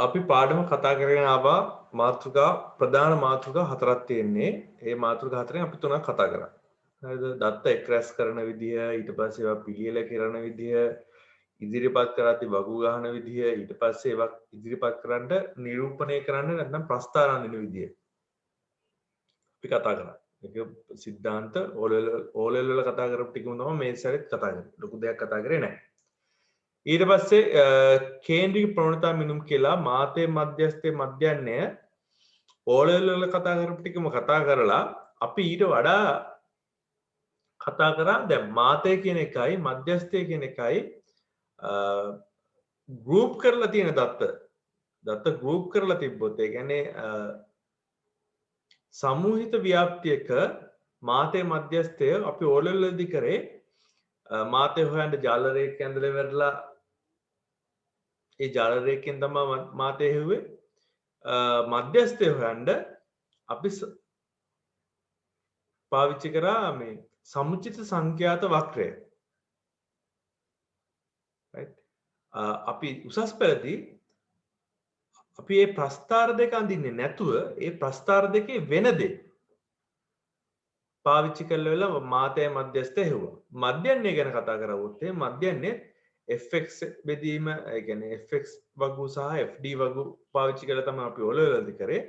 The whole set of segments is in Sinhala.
අපි පාඩම කතා කරගෙන ආවා මාතෘකා ප්‍රධාන මාතෘකා හතරක් තියෙන්නේ. ඒ මාතෘකා හතරෙන් අපි තුනක් කතා කරා. හරිද? දත්ත එක්රැස් කරන විදිය, ඊට පස්සේ ඒවා පිළියෙල කරන විදිය, ඉදිරිපත් කරද්දී වගු ගන්න විදිය, ඊට පස්සේ ඒවා ඉදිරිපත් කරන්න නිරූපණය කරන්න නැත්නම් ප්‍රස්තාරණ දෙන විදිය. අපි කතා කරා. ඒක සිද්ධාන්ත ඕලෙල් වල කතා කරපු ටිකම තමයි මේ සැරේත් කතා කරන්නේ. ලොකු දෙයක් කතා කරේ නැහැ. ඊට පස්සේ කේන්ද්‍රික ප්‍රවණතා මිනුම් කියලා මාතේ මධ්‍යස්ථයේ මධ්‍යයන්ය ඕලෙල් වල කතා කරපු ටිකම කතා කරලා අපි ඊට වඩා කතා කරා දැන් මාතේ කියන එකයි මධ්‍යස්ථය කියන එකයි ගෲප් කරලා තියෙන දත්ත ගෲප් කරලා තිබ්බොත් ඒ කියන්නේ සමූහිත ව්‍යාප්තියක මාතේ මධ්‍යස්ථය අපි ඕලෙල් වලදී කරේ මාතේ හොයන්න ජාල රේඛ ඇඳලා ඉවරලා ඒ ජාල රේඛයෙන් තමයි මාතේ හෙව්වේ මධ්‍යස්ථය හොයන්න අපි පාවිච්චි කරා මේ සමුචිත සංඛ්‍යාත වක්‍රය right අපි උසස් පෙළදී අපි මේ ප්‍රස්ථාර දෙක අඳින්නේ නැතුව ඒ ප්‍රස්ථාර දෙකේ වෙන දේ පාවිච්චි කරලා මාතේ මධ්‍යස්ථය හෙව්වා මධ්‍යන්නේ ගැන කතා කරවුවොත් මේ මධ්‍යන්නේ fx බෙදීම ඒ කියන්නේ fx වගු සහ fd වගු පාවිච්චි කරලා තමයි අපි ඔලවලදී කරේ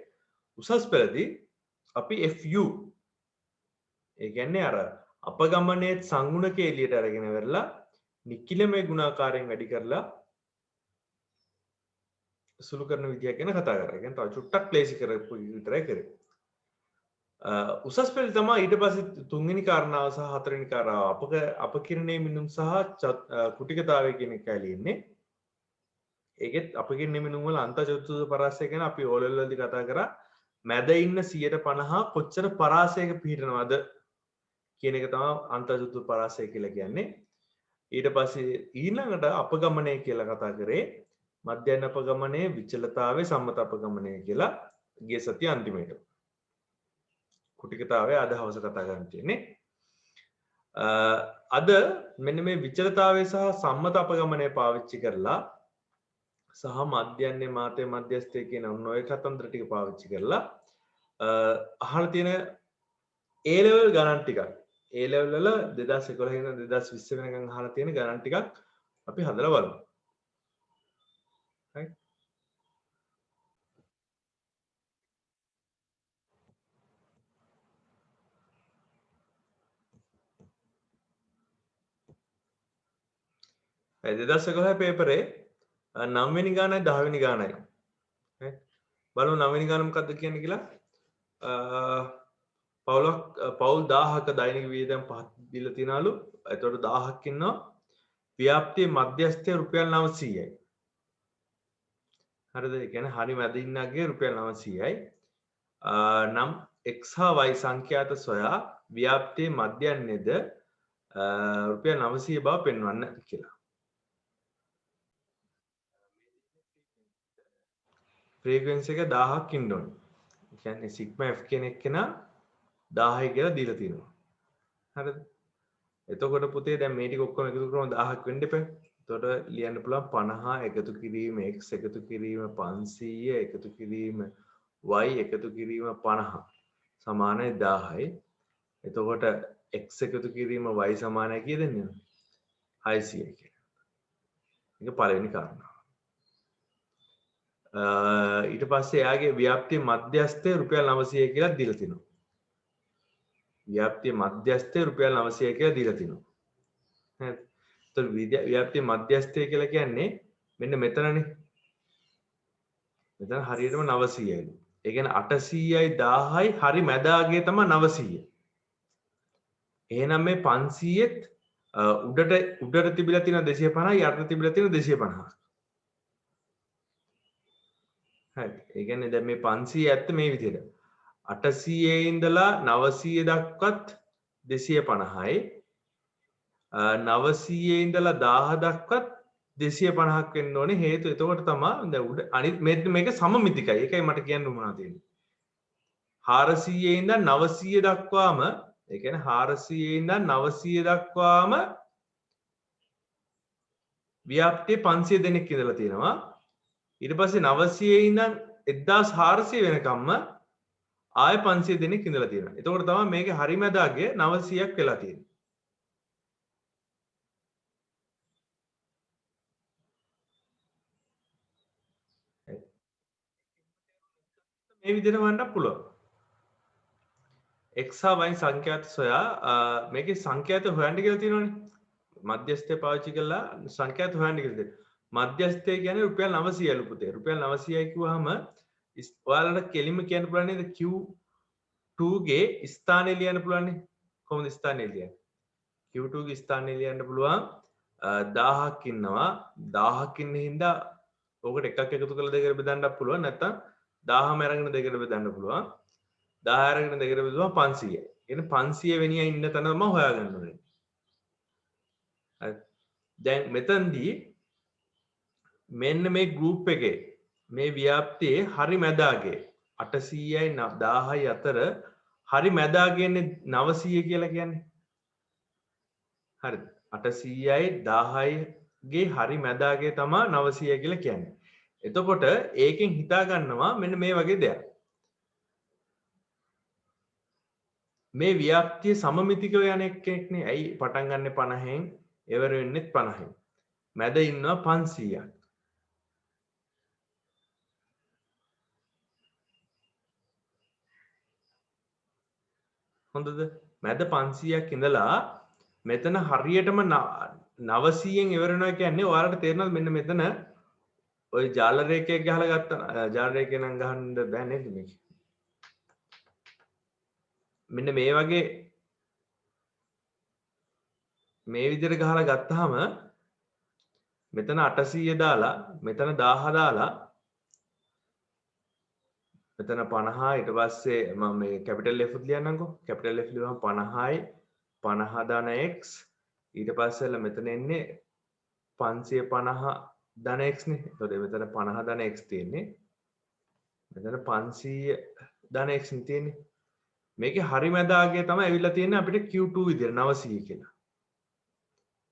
උසස් පෙළදී අපි fu ඒ කියන්නේ අර අපගමනයේ සංගුණක එළියට අරගෙන ඉවරලා නිකිලමේ ගුණාකාරයෙන් වැඩි කරලා සුළු කරන විදිය ගැන කතා කරා. ඒ කියන්නේ තව චුට්ටක් ප්ලේසි කරපු විතරයි කරේ. උසස් පෙළ තමයි ඊට පස්සේ තුන්වෙනි කාරණාව සහ හතරවෙනි කාරණාව අපකිරණයේ මිනුම් සහ කුටිකතාවය කියන එකයි ලියන්නේ. ඒකෙත් අපකිරණයේ මිනුම් වල අන්තර්ජතුත පරාසය ගැන අපි ඕලෙල් වලදී කතා කරා. මැද ඉන්න 150 කොච්චර පරාසයක පිහිටනවද කියන එක තමයි අන්තර්ජතුත පරාසය කියලා කියන්නේ. ඊට පස්සේ ඊළඟට අපගමනය කියලා කතා කරේ මධ්‍යයන් අපගමනයේ විචලතාවයේ සම්මත අපගමනය කියලා ගිය සතිය අන්තිමේට. කුටිකතාවයේ අද හවස කතා කරන්න තියෙන්නේ. අද මෙන්න මේ විචලතාවය සහ සම්මත අපගමනය පාවිච්චි කරලා සහ මධ්‍යයන්යේ මාතේ මධ්‍යස්ථය කියන ඔය කතන්දර ටික පාවිච්චි කරලා අහලා තියෙන A level ගණන් ටිකක් A level වල 2011 ඉඳන් 2020 වෙනකන් අහලා තියෙන ගණන් ටිකක් අපි හදලා බලමු. right ඒ 2011 පේපරේ 9 වෙනි ගානයි 10 වෙනි ගානයි right බලමු 9 වෙනි ගාන මොකක්ද කියන්නේ කියලා පවුල් 1000ක දෛනික වියදම් පහක් දීලා තියනලු. එතකොට 1000ක් ඉන්නවා. ව්‍යාප්තියේ මධ්‍යස්ථය රුපියල් 900යි. හරිද? ඒ කියන්නේ හරි මැද ඉන්නගේ රුපියල් 900යි. නම් x හා y සංඛ්‍යාත සොයා ව්‍යාප්තියේ මධ්‍යන්නේද රුපියල් 900 බව පෙන්වන්න කියලා. ෆ්‍රීකවෙන්සි එක 1000ක් ඉන්න ඕනේ. ඒ කියන්නේ සිග්මා f කියන එක්කෙනා 1000යි කියලා දීලා තියෙනවා. හරිද? එතකොට පුතේ දැන් මේ ටික ඔක්කොම එකතු කරාම 1000ක් වෙන්න එපා. එතකොට ලියන්න පුළුවන් 50 එකතු කිරීම x එකතු කිරීම 500 එකතු කිරීම y එකතු කිරීම 50 සමානයි 1000යි. එතකොට x එකතු කිරීම y සමානයි කීයද දෙන්නේ? 600යි කියලා. මේක පළවෙනි කාරණාව. ඊට පස්සේ එයාගේ ව්‍යාප්තිය මධ්‍යස්ථය රුපියල් 900 කියලා දීලා තිනවා. ව්‍යාප්තිය මධ්‍යස්ථය රුපියල් 900 කියලා දීලා තිනවා. හරිද? එතකොට ව්‍යාප්තිය මධ්‍යස්ථය කියලා කියන්නේ මෙන්න මෙතනනේ. මෙතන හරියටම 900යි. ඒ කියන්නේ 800යි 1000යි හරි මැදාගේ තමයි 900. එහෙනම් මේ 500ත් උඩට තිබිලා තියෙන 250යි යටට තිබිලා තියෙන 250. හරි. ඒ කියන්නේ දැන් මේ 500 ඇත්ත මේ විදිහට. 800 ඉඳලා 900 දක්වත් 250යි. 900 ඉඳලා 1000 දක්වත් 250ක් වෙන්න ඕනේ. හේතුව එතකොට තමයි දැන් උඩ අනිත් මේක සමමිතිකයි. ඒකයි මට කියන්න උවමනා තියෙන්නේ. 400 ඉඳන් 900 දක්වාම ඒ කියන්නේ 400 ඉඳන් 900 දක්වාම ව්‍යාප්තිය 500 දෙනෙක් ඉඳලා තියෙනවා. ඊට පස්සේ 900 ඉඳන් 1400 වෙනකම්ම ආය 500 දෙනෙක් ඉඳලා තියෙනවා. එතකොට තමයි මේකේ හරි මැදාගේ 900ක් වෙලා තියෙන්නේ. මේ විදිහට වන්නත් පුළුවන්. x හා y සංඛ්‍යාත සොයා මේකේ සංඛ්‍යාත හොයන්න කියලා තියෙනවනේ. මධ්‍යස්ථය පාවිච්චි කරලා සංඛ්‍යාත හොයන්න කියලා තියෙනවා. මධ්‍යස්ථය කියන්නේ රුපියල් 900යි පුතේ. රුපියල් 900යි කිව්වහම ඔයාලට කෙලින්ම කියන්න පුළුවන් නේද Q2 ගේ ස්ථානය ලියන්න පුළුවන් නේ. කොහොමද ස්ථානය ලියන්නේ? Q2 ගේ ස්ථානය ලියන්න පුළුවන් 1000ක් ඉන්නවා. 1000ක් ඉන්න හින්දා ඕකට එකක් එකතු කරලා දෙකට බෙදන්නත් පුළුවන්. නැත්නම් 1000ම අරගෙන දෙකට බෙදන්න පුළුවන්. 10 අරගෙන දෙකට බෙදුවා 500යි. කියන්නේ 500 වෙනිය ඉන්න තැන තමයි හොයාගන්න ඕනේ. හරි. දැන් මෙතනදී මෙන්න මේ ගෲප් එකේ මේ ව්‍යාප්තියේ හරි මැදාගේ 800යි 1000යි අතර හරි මැදාගේනේ 900 කියලා කියන්නේ. හරිද? 800යි 1000යි ගේ හරි මැදාගේ තමයි 900 කියලා කියන්නේ. එතකොට ඒකෙන් හිතා ගන්නවා මෙන්න මේ වගේ දෙයක්. මේ ව්‍යාප්තිය සමමිතිකව යන එකනේ. ඇයි පටන් ගන්නෙ 50න් ඉවර වෙන්නෙත් 50න්. මැද ඉන්නවා 500ක්. හොඳද? මැද 500ක් ඉඳලා මෙතන හරියටම 900න් ඉවර වෙනවා කියන්නේ ඔයාලට තේරෙනවද මෙන්න මෙතන ඔය ජාල රේඛයක් ගහලා ගත්තා. ජාල රේඛය නම් ගහන්න බෑ නේද මේක? මෙන්න මේ වගේ මේ විදිහට ගහලා ගත්තාම මෙතන 800 දාලා මෙතන 1000 දාලා මෙතන 50 ඊට පස්සේ මම මේ කැපිටල් F ලියන්නම්කෝ. කැපිටල් F ලියවම 50යි 50 ධන x ඊට පස්සේ මෙතන එන්නේ 550 ධන x නේ. එතකොට මෙතන 50 ධන x තියෙන්නේ. මෙතන 500 ධන x නේ තියෙන්නේ. මේකේ හරි මැදාගේ තමයි ඇවිල්ලා තියෙන්නේ අපිට Q2 විදියට 900 කියලා.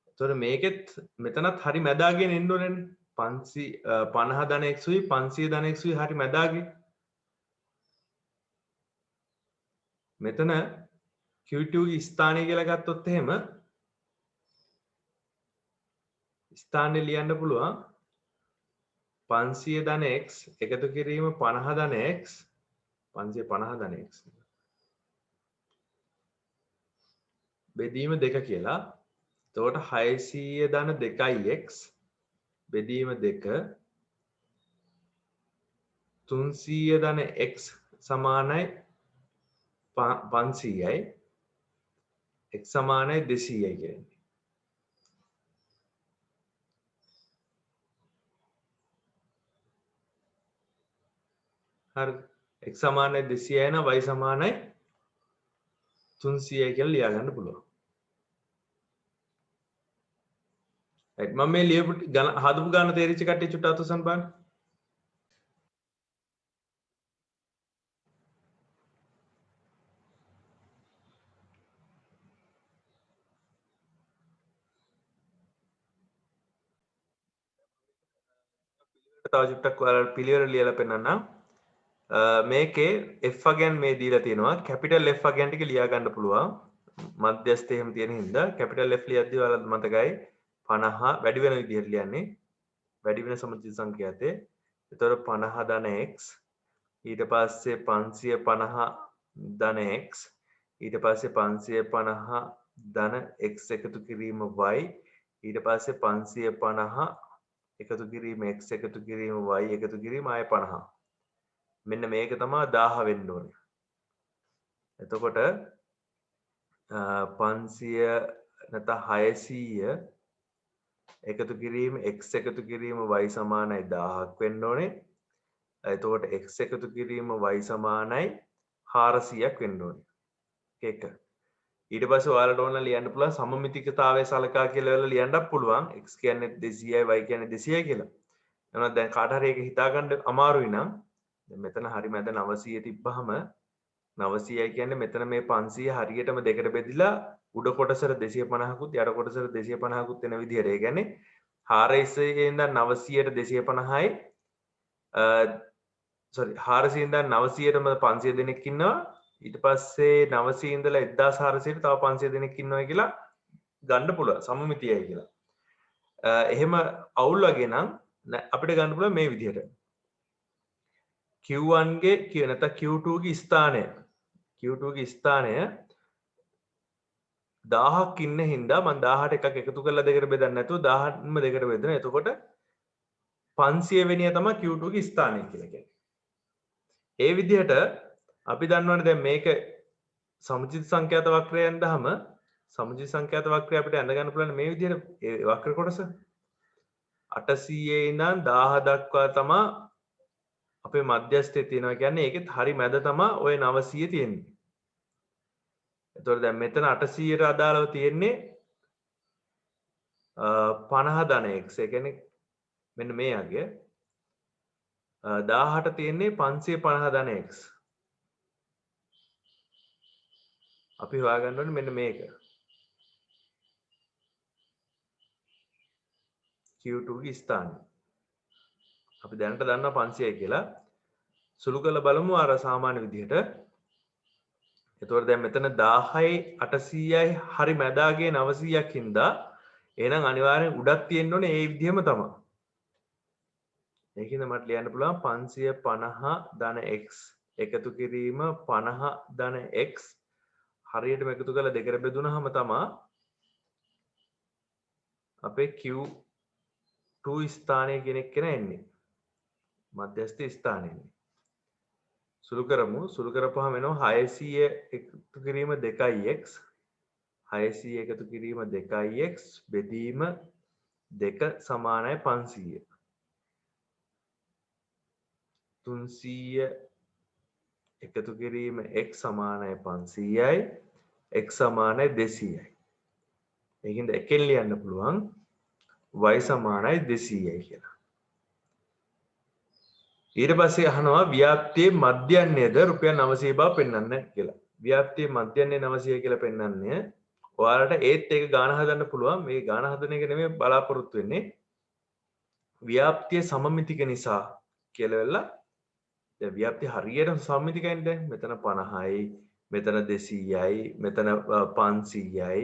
එතකොට මේකෙත් මෙතනත් හරි මැදාගෙන එන්න ඕනේ. 50 ධන x උයි 500 ධන x උයි හරි මැදාගේ. මෙතන Q2 ගේ ස්ථානය කියලා ගත්තොත් එහෙම ස්ථානය ලියන්න පුළුවන් 500 ධන x එකතු කිරීම 50 ධන x 550 ධන x බෙදීම 2 කියලා. එතකොට 600 ධන 2x බෙදීම 2 300 ධන x සමානයි 500යි x සමානයි 200යි කියන්නේ. හරි. x සමානයි 200යි නම් y සමානයි 300යි කියලා ලියා ගන්න පුළුවන්. right මම මේ ලියපු හදපු ගාන තේරිච්ච කට්ටිය චුට්ට අතසන් බලන්න. තව චුට්ටක් ඔයාලට පිළිවෙල ලියලා පෙන්නන්නම්. මේකේ F again මේ දීලා තියෙනවා. කැපිටල් F again ටික ලියා ගන්න පුළුවන්. මධ්‍යස්ථ එහෙම තියෙන හින්දා කැපිටල් F ලියද්දී ඔයාලට මතකයි 50 වැඩි වෙන විදිහට ලියන්නේ. වැඩි වෙන සමචිත සංඛ්‍යාතේ. එතකොට 50 ධන x ඊට පස්සේ 550 ධන x ඊට පස්සේ 550 ධන x එකතු කිරීම y ඊට පස්සේ 550 එකතු කිරීම x එකතු කිරීම y එකතු කිරීම ආය 50. මෙන්න මේක තමයි 1000 වෙන්න ඕනේ. එතකොට 500 නැත්නම් 600 එකතු කිරීම x එකතු කිරීම y සමානයි 1000ක් වෙන්න ඕනේ. එතකොට x එකතු කිරීම y සමානයි 400ක් වෙන්න ඕනේ. ඒක. ඊට පස්සේ ඔයාලට ඕන ලියන්න පුළුවන් සමමිතිකතාවයේ සලකා කියලා වෙලා ලියන්නත් පුළුවන්. x කියන්නේ 200යි y කියන්නේ 200යි කියලා. එහෙනම් දැන් කාට හරි ඒක හිතා ගන්න අමාරුයි නම් දැන් මෙතන හරි මැද 900 තිබ්බහම 900යි කියන්නේ මෙතන මේ 500 හරියටම දෙකට බෙදිලා උඩ කොටසට 250කුත් යට කොටසට 250කුත් වෙන විදිහට. ඒ කියන්නේ 400 ඉඳන් 900ට 250යි සෝරි 400 ඉඳන් 900ටම 500 දෙනෙක් ඉන්නවා. ඊට පස්සේ 900 ඉඳලා 1400ට තව 500 දෙනෙක් ඉන්නවා කියලා ගන්න පුළුවන් සමමිතියයි කියලා. එහෙම අවුල් වගේ නම් අපිට ගන්න පුළුවන් මේ විදිහට. Q1 ගේ නැත්නම් Q2 ගේ ස්ථානය Q2 ගේ ස්ථානය 1000ක් ඉන්න හින්දා මම 1000ට එකක් එකතු කරලා දෙකට බෙදන්න නැතුව 1000ම දෙකට බෙදනවා. එතකොට 500 වෙනිය තමයි Q2 ගේ ස්ථානය කියලා කියන්නේ. ඒ විදිහට අපි දන්නවනේ දැන් මේක සමජිත සංඛ්‍යාත වක්‍රයෙන් දහම සමජිත සංඛ්‍යාත වක්‍රය අපිට ඇඳ ගන්න පුළුවන් මේ විදිහට ඒ වක්‍ර කොටස 800 ඉඳන් 1000 දක්වා තමයි අපේ මධ්‍යස්ථය තියෙනවා. කියන්නේ ඒකෙත් හරි මැද තමයි ওই 900 තියෙන්නේ. එතකොට දැන් මෙතන 800ට අදාළව තියෙන්නේ 50 ධන x. ඒ කියන්නේ මෙන්න මේ අගය 1000ට තියෙන්නේ 550 ධන x. අපි හොයාගන්න ඕනේ මෙන්න මේක. Q2 ගේ ස්ථානය. අපි දැනට දන්නවා 500යි කියලා. සුළු කරලා බලමු අර සාමාන්‍ය විදිහට. එතකොට දැන් මෙතන 1000යි 800යි හරි මැදාගේ 900ක් හින්දා එහෙනම් අනිවාර්යෙන් උඩක් තියෙන්න ඕනේ ඒ විදිහම තමයි. ඒකින්ද මට ලියන්න පුළුවන් 550 ධන x එකතු කිරීම 50 ධන x හරියටම එකතු කරලා දෙකට බෙදුනහම තමයි අපේ Q2 ස්ථානය කෙනෙක් කෙනා එන්නේ. මධ්‍යස්ථ ස්ථානය එන්නේ. සුළු කරමු. සුළු කරපුවාම එනවා 600 එකතු කිරීම 2x 600 එකතු කිරීම 2x බෙදීම 2 සමානයි 500. 300 එකතු කිරීම x සමානයි 500යි x සමානයි 200යි. ඒකින්ද එකෙන් ලියන්න පුළුවන් y සමානයි 200යි කියලා. ඊට පස්සේ අහනවා ව්‍යාප්තියේ මධ්‍යන්නේද රුපියල් 900 බව පෙන්වන්න කියලා. ව්‍යාප්තියේ මධ්‍යන්නේ 900 කියලා පෙන්වන්නේ ඔයාලට ඒත් ඒක ගාණ හදන්න පුළුවන්. මේ ගාණ හදන එක නෙමෙයි බලාපොරොත්තු වෙන්නේ. ව්‍යාප්තිය සමමිතික නිසා කියලා වෙලා දැන් ව්‍යාප්තිය හරියට සමමිතිකයිනේ දැන් මෙතන 50යි මෙතන 200යි මෙතන 500යි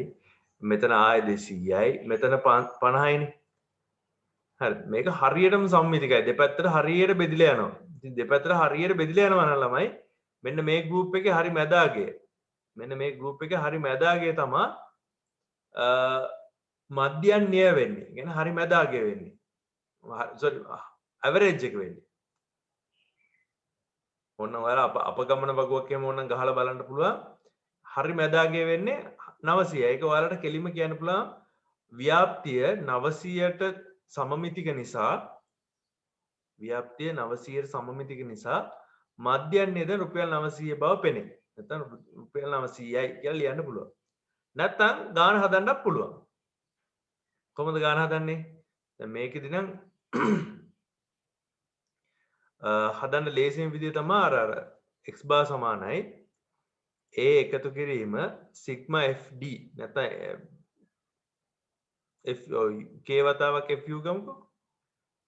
මෙතන ආය 200යි මෙතන 50යිනේ. හරි මේක හරියටම සම්මිතිකයි. දෙපැත්තට හරියට බෙදිලා යනවා. ඉතින් දෙපැත්තට හරියට බෙදිලා යනවා නම් ළමයි මෙන්න මේ ගෲප් එකේ හරි මැදාගේ මෙන්න මේ ගෲප් එකේ හරි මැදාගේ තමයි මධ්‍යන්‍ය වෙන්නේ. කියන්නේ හරි මැදාගේ වෙන්නේ. සෝරි ඇවරේජ් එක වෙන්නේ. ඔන්න ඔයාලා අපගමන වගුවක් එහෙම ඕනනම් ගහලා බලන්න පුළුවන්. හරි මැදාගේ වෙන්නේ 900. ඒක ඔයාලට කෙලිම කියන්න පුළුවන් ව්‍යාප්තිය 900ට සමමිතික නිසා ව්‍යාප්තිය 900ට සමමිතික නිසා මධ්‍යන්නේද රුපියල් 900 බව පෙනේ. නැත්නම් රුපියල් 900යි කියලා ලියන්න පුළුවන්. නැත්නම් ගාණ හදන්නත් පුළුවන්. කොහොමද ගාණ හදන්නේ? දැන් මේකෙදි නම් හදන්න ලේසිම විදිය තමයි අර x බාර් සමානයි a එකතු කිරීම සිග්මා fd නැත්නම් f k වතාවක් fu ගමුකෝ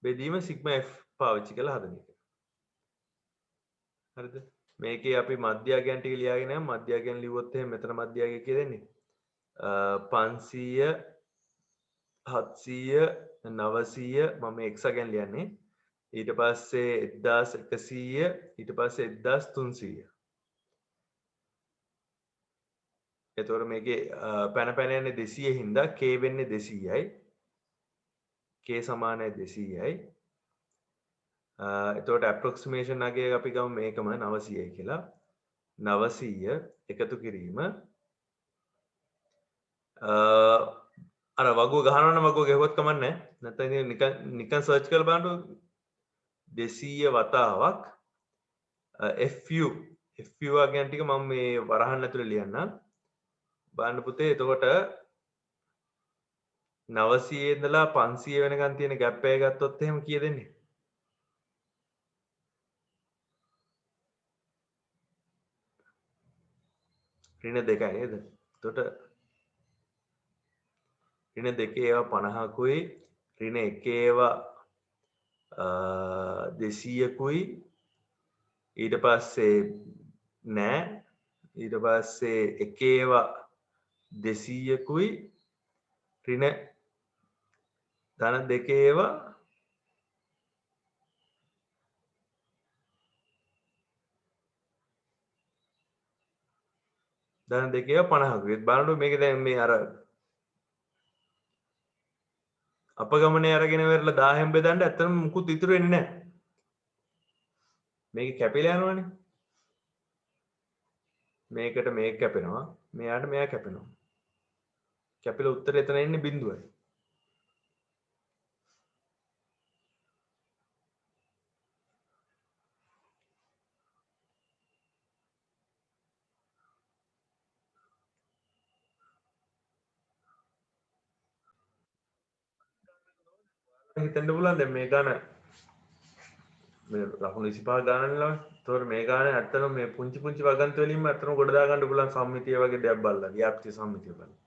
බෙදීම සිග්මා f පාවිච්චි කරලා හදන එක. හරිද? මේකේ අපි මධ්‍යගයන් ටික ලියාගෙන යමු. මධ්‍යගයන් ලිව්වොත් එහෙනම් මෙතන මධ්‍යගය කියලා දෙන්නේ 500 700 900 මම x ගයන් ලියන්නේ. ඊට පස්සේ 1100 ඊට පස්සේ 1300. එතකොට මේකේ පැන පැන යන්නේ 200 හින්දා k වෙන්නේ 200යි. k සමානයි 200යි. එතකොට approximation අගය අපි ගමු මේකම 900යි කියලා. 900 එකතු කිරීම අර වගුව ගහනවනම් වගුව ගෙවුවත් කමක් නැහැ. නැත්නම් නිකන් සර්ච් කරලා බලන්න 200 වතාවක් fu අගයන් ටික මම මේ වරහන් ඇතුලේ ලියන්නම්. බලන්න පුතේ එතකොට 900 ඉඳලා 500 වෙනකන් තියෙන ગેප් එක ගත්තොත් එහෙම කීයද එන්නේ? ඍණ 2යි නේද? එතකොට ඍණ 2 ඒවා 50කුයි ඍණ 1 ඒවා 200කුයි ඊට පස්සේ නෑ ඊට පස්සේ එකේවා 200කුයි ඍණ ධන දෙකේවා ධන දෙකේවා 50කුයි බලන්න මේක දැන් මේ අර අපගමනේ අරගෙන වෙරලා 1000න් බෙදන්න ඇත්තටම මුකුත් ඉතුරු වෙන්නේ නැහැ. මේක කැපිලා යනවනේ. මේකට මේක කැපෙනවා. මෙයාට මෙයා කැපෙනවා. කැපිලා උත්තරේ එතන ඉන්නේ බිඳුවයි. හිතන්න පුළුවන් දැන් මේ ගාන මේ ලකුණු 25 ගානනේ. ඒතකොට මේ ගාන ඇත්තටම මේ පුංචි පුංචි වගන්ති වලින්ම ඇත්තටම ගොඩ දා ගන්න පුළුවන් සම්මිතිය වගේ දෙයක් බලලා ව්‍යාප්තිය සම්මිතිය බලලා.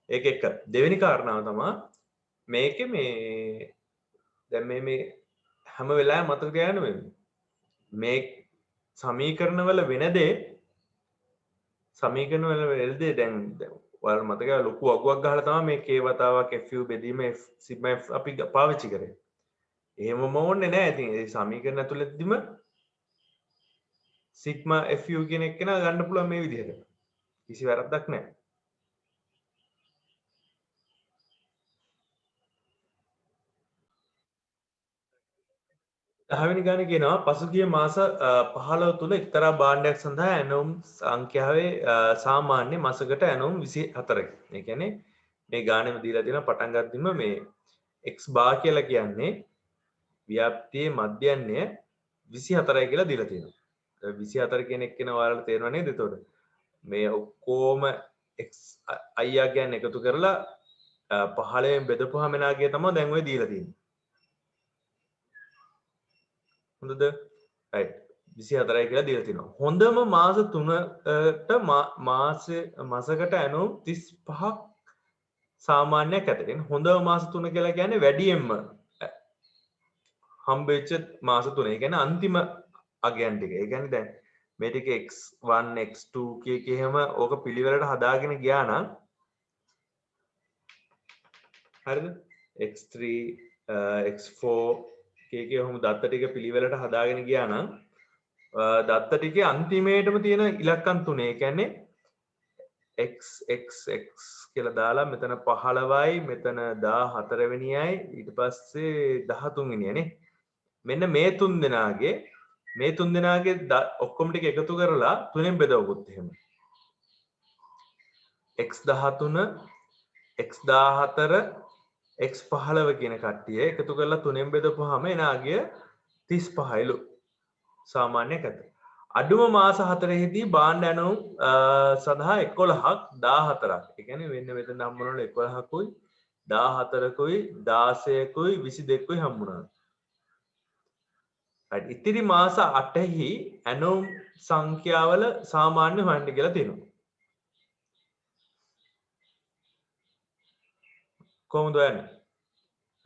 ඒක එක. දෙවෙනි කාරණාව තමයි මේකේ මේ දැන් මේ හැම වෙලාවෙම මතක තියාගන්න මේ සමීකරණවල වෙන දේ සමීකරණවල වෙන දේ දැන් ඔයාලට මතකයි ලොකු අගුවක් ගහලා තමයි මේ k වතාවක් fu බෙදීම sigma f අපි පාවිච්චි කරේ. එහෙමම ඕනේ නැහැ. ඉතින් ඒ සමීකරණ ඇතුළතදීම sigma fu කියන එක නා ගන්න පුළුවන් මේ විදිහට. කිසි වැරද්දක් නැහැ. දහවෙනි ගාන කියනවා පසුගිය මාස 15 තුල එක්තරා භාණ්ඩයක් සඳහා ඇනවුම් සංඛ්‍යාවේ සාමාන්‍ය මාසකට ඇනවුම් 24ක. ඒ කියන්නේ මේ ගානෙම දීලා තියෙනවා පටන් ගන්නදිම මේ x බා කියලා කියන්නේ ව්‍යාප්තියේ මධ්‍යයන්ය 24යි කියලා දීලා තියෙනවා. 24 කියන එක කියන ඔයාලට තේරෙනව නේද? එතකොට මේ ඔක්කොම x අයියා කියන්නේ එකතු කරලා 15න් බෙදපුවාම එනාගේ තමයි දැන් ඔය දීලා තියෙන්නේ. හොඳද? right 24යි කියලා දීලා තිනවා. හොඳම මාස 3ට මාසකට ඇනුම් 35ක් සාමාන්‍යයක් ඇතරින් හොඳම මාස 3 කියලා කියන්නේ වැඩියෙන්ම හම්බෙච්ච මාස 3. ඒ කියන්නේ අන්තිම අගයන් ටික. ඒ කියන්නේ දැන් මේ ටික x1 x2 කිය එහෙම ඕක පිළිවෙලට හදාගෙන ගියා නම් හරිද? x3 x4 කේකේ ඔහොම දත්ත ටික පිළිවෙලට හදාගෙන ගියා නම් දත්ත ටිකේ අන්තිමේටම තියෙන ඉලක්කම් තුනේ. ඒ කියන්නේ x කියලා දාලා මෙතන 15යි මෙතන 14 වෙනියයි ඊට පස්සේ 13 වෙනියයි නේ. මෙන්න මේ තුන් දෙනාගේ ඔක්කොම ටික එකතු කරලා තුනෙන් බෙදවුවොත් එහෙම x13 x14 x15 කියන කට්ටිය එකතු කරලා තුනෙන් බෙදපුවාම එන අගය 35යිලු සාමාන්‍යයක් ඇත. අඩුම මාස 4ෙහිදී භාණ්ඩ ඇණවුම් සඳහා 11ක් 14ක්. ඒ කියන්නේ වෙන්න මෙතන හම්බුනවලු 11කුයි 14කුයි 16කුයි 22කුයි හම්බුනා. right ඉතිරි මාස 8ෙහි ඇණවුම් සංඛ්‍යාවල සාමාන්‍ය හොයන්න කියලා තියෙනවා. කොහොමද හොයන්නේ?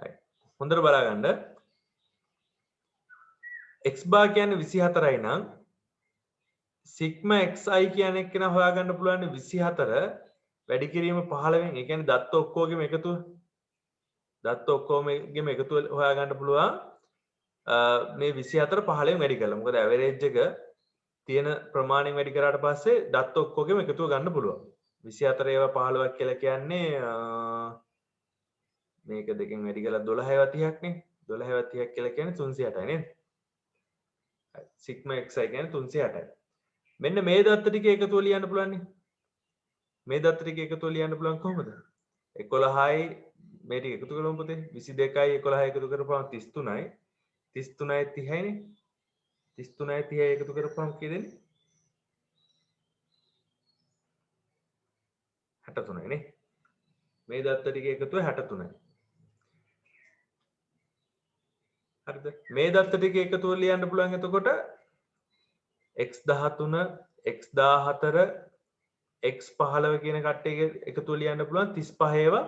right හොඳට බලාගන්න. x බා කියන්නේ 24යි නම් sigma xi කියන එක න හොයාගන්න පුළුවන් 24 වැඩි කිරීම 15න්. ඒ කියන්නේ දත්ත ඔක්කොගෙම එකතුව. දත්ත ඔක්කොගෙම එකතුව හොයාගන්න පුළුවන් මේ 24 15න් වැඩි කරලා. මොකද ඇවරේජ් එක තියෙන ප්‍රමාණයෙන් වැඩි කරාට පස්සේ දත්ත ඔක්කොගෙම එකතුව ගන්න පුළුවන්. 24 ඒවා 15ක් කියලා කියන්නේ මේක දෙකෙන් වැඩි කරලා 12 30ක් නේ. 12 30ක් කියලා කියන්නේ 360යි නේද? sigma xi කියන්නේ 360යි. මෙන්න මේ දත්ත ටික එකතුව ලියන්න පුළුවන් නේ. මේ දත්ත ටික එකතුව ලියන්න පුළුවන් කොහොමද? 11යි මේ ටික එකතු කරමු පුතේ. 22යි 11යි එකතු කරපුවාම 33යි. 33යි 30යි නේ. 33යි 30යි එකතු කරපුවාම කී දෙන්නේ? 63යි නේ. මේ දත්ත ටික එකතුව 63යි. හරිද? මේ දත්ත ටික එකතුව ලියන්න පුළුවන් එතකොට x13 x14 x15 කියන කට්ටිය එකතුව ලියන්න පුළුවන් 35 ඒවා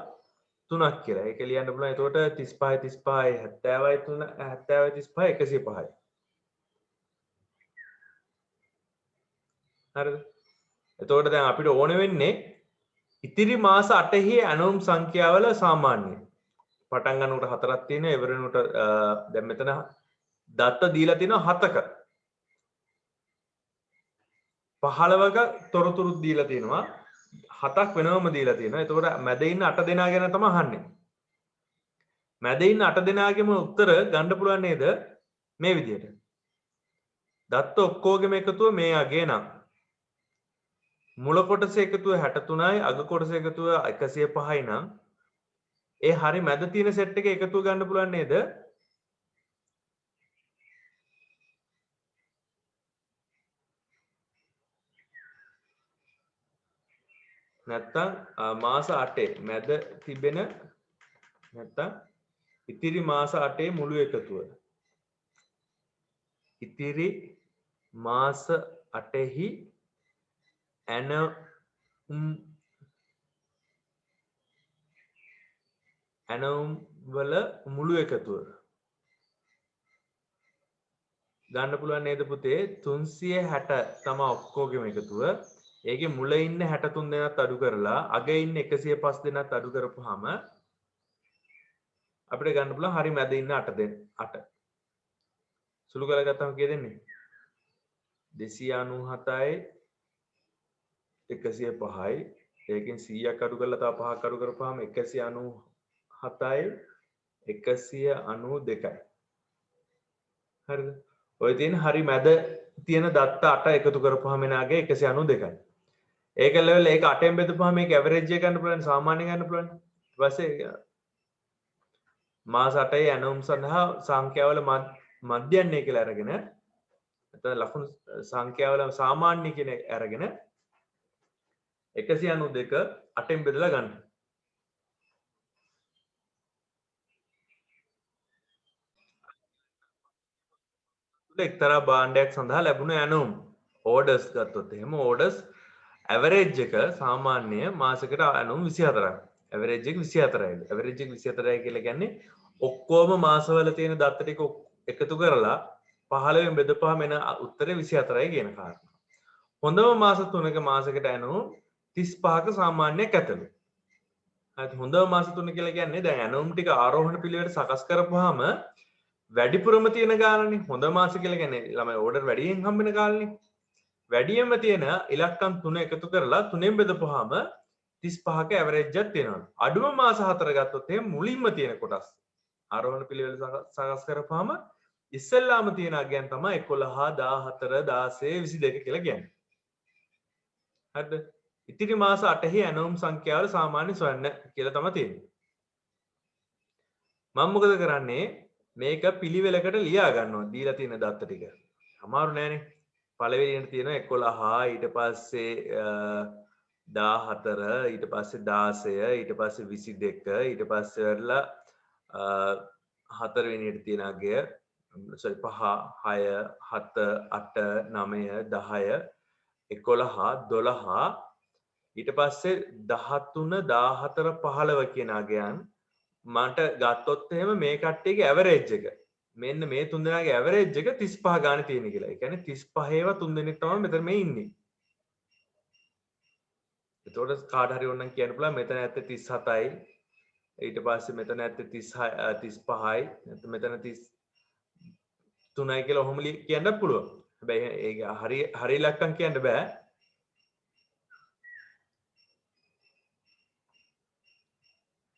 3ක් කියලා. ඒක ලියන්න පුළුවන්. එතකොට 35 35 70යි 3 70යි 35 105යි. හරිද? එතකොට දැන් අපිට ඕන වෙන්නේ ඉතිරි මාස 8හි ඇනෝම් සංඛ්‍යාවල සාමාන්‍යය. පටන් ගන්නකොට 4ක් තියෙනවා. ඉවර වෙනකොට දැන් මෙතන දත්ත දීලා තියෙනවා 7ක. 15ක තොරතුරු දීලා තියෙනවා. 7ක් වෙනවම දීලා තියෙනවා. එතකොට මැද ඉන්න 8 දෙනා ගැන තමයි අහන්නේ. මැද ඉන්න 8 දෙනාගේම උත්තර ගන්න පුළුවන් නේද? මේ විදිහට. දත්ත ඔක්කොගෙම එකතුව මේ අගේ නම්. මුල කොටස එකතුව 63යි, අග කොටස එකතුව 105යි නම් ඒ හරි මැද තියෙන සෙට් එක එකතුව ගන්න පුළුවන් නේද? නැත්තම් මාස 8 මැද තිබෙන නැත්තම් ඉතිරි මාස 8 මුළු එකතුව. ඉතිරි මාස 8හි ඇනවුම් වල මුළු එකතුව ගන්න පුළුවන් නේද පුතේ? 360 තමයි ඔක්කොගෙම එකතුව. ඒකේ මුල ඉන්න 63 දෙනාත් අඩු කරලා අග ඉන්න 105 දෙනාත් අඩු කරපුවාම අපිට ගන්න පුළුවන් හරි මැද ඉන්න 8 සුළු කරලා ගත්තම කීයද දෙන්නේ? 297යි 105යි. ඒකෙන් 100ක් අඩු කරලා තව 5ක් අඩු කරපුවාම 197යි 192යි. හරිද? ඔය තියෙන හරි මැද තියෙන දත්ත 8 එකතු කරපුවාම එන අගේ 192යි. ඒක ලෙවල් ඒක 8ෙන් බෙදපුවාම මේක ඇවරේජ් එක ගන්න පුළුවන්, සාමාන්‍ය ගන්න පුළුවන්. ඊට පස්සේ මාස 8යි ඇනෝම් සඳහා සංඛ්‍යාවල මධ්‍යන්නේ කියලා අරගෙන නැත්නම් ලකුණු සංඛ්‍යාවල සාමාන්‍ය කියන අරගෙන 192 8ෙන් බෙදලා ගන්න. එක්තරා භාණ්ඩයක් සඳහා ලැබුණ ඇනෝම් ඕඩර්ස් ගත්තොත් එහෙම ඕඩර්ස් ඇවරේජ් එක සාමාන්‍ය මාසෙකට ඇනෝම් 24ක්. ඇවරේජ් එක 24යි. ඇවරේජ් එක 24යි කියලා කියන්නේ ඔක්කොම මාසවල තියෙන දත්ත ටික එකතු කරලා 15න් බෙදපුවාම එන උත්තරේ 24යි කියන කාරණා. හොඳම මාස 3ක මාසෙකට ඇනෝම් 35ක සාමාන්‍යයක් ඇතලු. හරි හොඳම මාස 3 කියලා කියන්නේ දැන් ඇනෝම් ටික ආරෝහණ පිළිවෙලට සකස් කරපුවාම වැඩිපුරම තියෙන ගානනේ. හොඳ මාස කියලා කියන්නේ ළමයි ඕඩර් වැඩියෙන් හම්බෙන කාලනේ. වැඩියෙන්ම තියෙන ඉලක්කම් 3 එකතු කරලා 3ෙන් බෙදපුවාම 35ක ඇවරේජ් එකක් තියෙනවා. අඩුම මාස 4 ගත්තොත් එහෙනම් මුලින්ම තියෙන කොටස් ආරෝහණ පිළිවෙල සකස් කරපුවාම ඉස්සෙල්ලාම තියෙන අගයන් තමයි 11 14 16 22 කියලා කියන්නේ. හරිද? ඉතිරි මාස 8හි ඇනෝම් සංඛ්‍යාවල සාමාන්‍ය සොයන්න කියලා තමයි තියෙන්නේ. මම මොකද කරන්නේ? මේක පිළිවෙලකට ලියා ගන්නවා දීලා තියෙන දත්ත ටික. අමාරු නෑනේ. පළවෙනියට තියෙනවා 11 ඊට පස්සේ 14 ඊට පස්සේ 16 ඊට පස්සේ 22 ඊට පස්සේ වරලා හතරවෙනියට තියෙන අගය 5 6 7 8 9 10 11 12 ඊට පස්සේ 13 14 15 කියන අගයන් මට ගත්තොත් එහෙම මේ කට්ටියගේ ඇවරේජ් එක මෙන්න මේ තුන් දෙනාගේ ඇවරේජ් එක 35 ගානේ තියෙන කියලා. ඒ කියන්නේ 35 ඒවා තුන් දෙනෙක් තමයි මෙතන මේ ඉන්නේ. එතකොට කාට හරි ඕනනම් කියන්න පුළුවන් මෙතන ඇත්තේ 37යි. ඊට පස්සේ මෙතන ඇත්තේ 35යි. නැත්නම් මෙතන 33යි කියලා ඔහොම කියන්නත් පුළුවන්. හැබැයි ඒක හරි ඉලක්කම් කියන්න බෑ.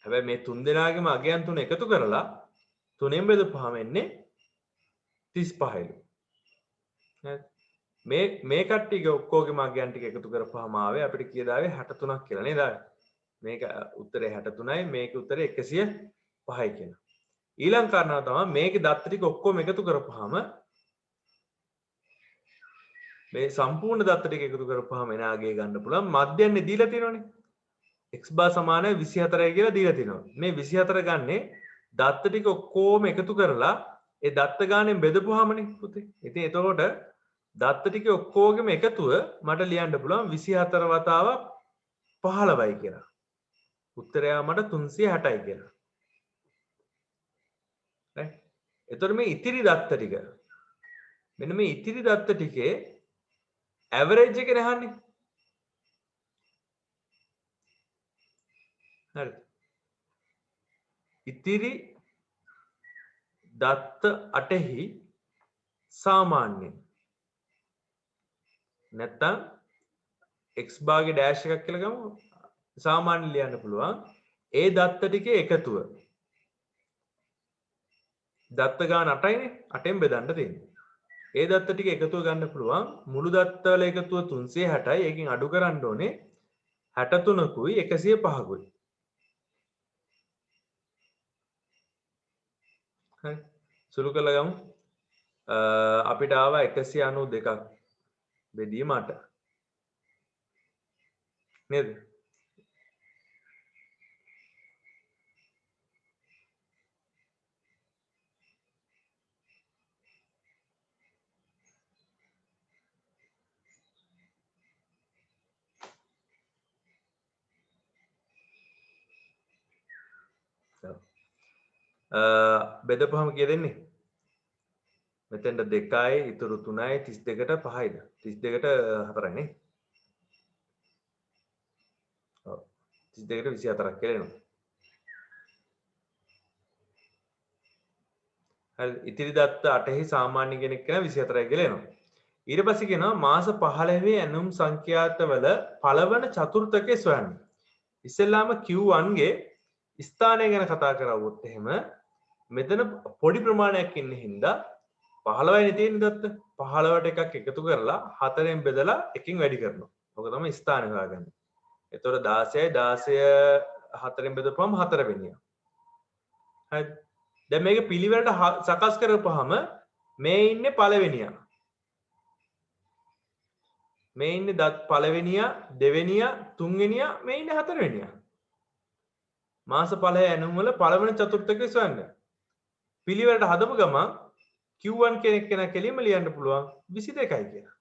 හැබැයි මේ තුන් දෙනාගේම අගයන් තුන එකතු කරලා තුනෙන් බෙදපුවාම එන්නේ 35යිලු. මේ කට්ටියගේ ඔක්කොගේම අගයන් ටික එකතු කරපුවාම ආවේ අපිට කීයද ආවේ 63ක් කියලා නේද? මේක උත්තරේ 63යි මේකේ උත්තරේ 105යි කියනවා. ඊළඟ කාරණාව තමයි මේකේ දත්ත ටික ඔක්කොම එකතු කරපුවාම මේ සම්පූර්ණ දත්ත ටික එකතු කරපුවාම එන අගය ගන්න පුළුවන් මධ්‍යන්නේ දීලා තියෙනවනේ. x bar සමානයි 24යි කියලා දීලා තිනවා. මේ 24 ගන්නේ දත්ත ටික ඔක්කොම එකතු කරලා ඒ දත්ත ගානෙන් බෙදපුවාමනේ පුතේ. ඉතින් එතකොට දත්ත ටික ඔක්කොගෙම එකතුව මට ලියන්න පුළුවන් 24 වතාවක් 15යි කියලා. උත්තරය මට 360යි කියලා. right? එතකොට මේ ඉතිරි දත්ත ටික මෙන්න මේ ඉතිරි දත්ත ටිකේ ඇවරේජ් එක නහන්නේ. හරි. ඉතිරි දත්ත 8හි සාමාන්‍ය නැත්තම් x භාගේ ඩෑෂ් එකක් කියලා ගමු. සාමාන්‍ය ලියන්න පුළුවන්. ඒ දත්ත ටිකේ එකතුව. දත්ත ගාන 8යිනේ. 8ෙන් බෙදන්න තියෙන්නේ. ඒ දත්ත ටික එකතුව ගන්න පුළුවන්. මුළු දත්ත වල එකතුව 360යි. ඒකෙන් අඩු කරන්න ඕනේ 63කුයි 105කුයි. හරි. සුළු කරලා ගමු. අපිට ආවා 192ක් බෙදීම 8. නේද? බෙදපුවම කීය දෙන්නේ? මෙතෙන්ට 2යි ඉතුරු 3යි 32ට 5යිද? 32ට 4යි නේ. ඔව්. 32ට 24ක් කියලා එනවා. හරි ඉතිරි දත්ත 8හි සාමාන්‍ය කෙනෙක් කියන 24යි කියලා එනවා. ඊට පස්සේ කියනවා මාස 15 ඇනුම් සංඛ්‍යාතවල පළවන චතුර්ථකය සොයන්න. ඉස්සෙල්ලාම Q1 ගේ ස්ථානය ගැන කතා කරවුවොත් එහෙම මෙතන පොඩි ප්‍රමාණයක් ඉන්න හින්දා 15යි තියෙන දත්ත 15ට එකක් එකතු කරලා 4ෙන් බෙදලා එකකින් වැඩි කරනවා. ඔක තමයි ස්ථානය හොයාගන්නේ. එතකොට 16යි 16 4ෙන් බෙදපුවම 4 වෙනියා. හරි. දැන් මේක පිළිවෙලට සකස් කරපුවාම මේ ඉන්නේ පළවෙනියා. මේ ඉන්නේ දත් පළවෙනියා, දෙවෙනියා, තුන්වෙනියා, මේ ඉන්නේ හතරවෙනියා. මාස 5 ඇනුම් වල පළවෙනි චතුර්ථකය සොයන්න. පිළිවෙලට හදපු ගමන් Q1 කෙනෙක් කෙලින්ම ලියන්න පුළුවන් 22යි කියලා.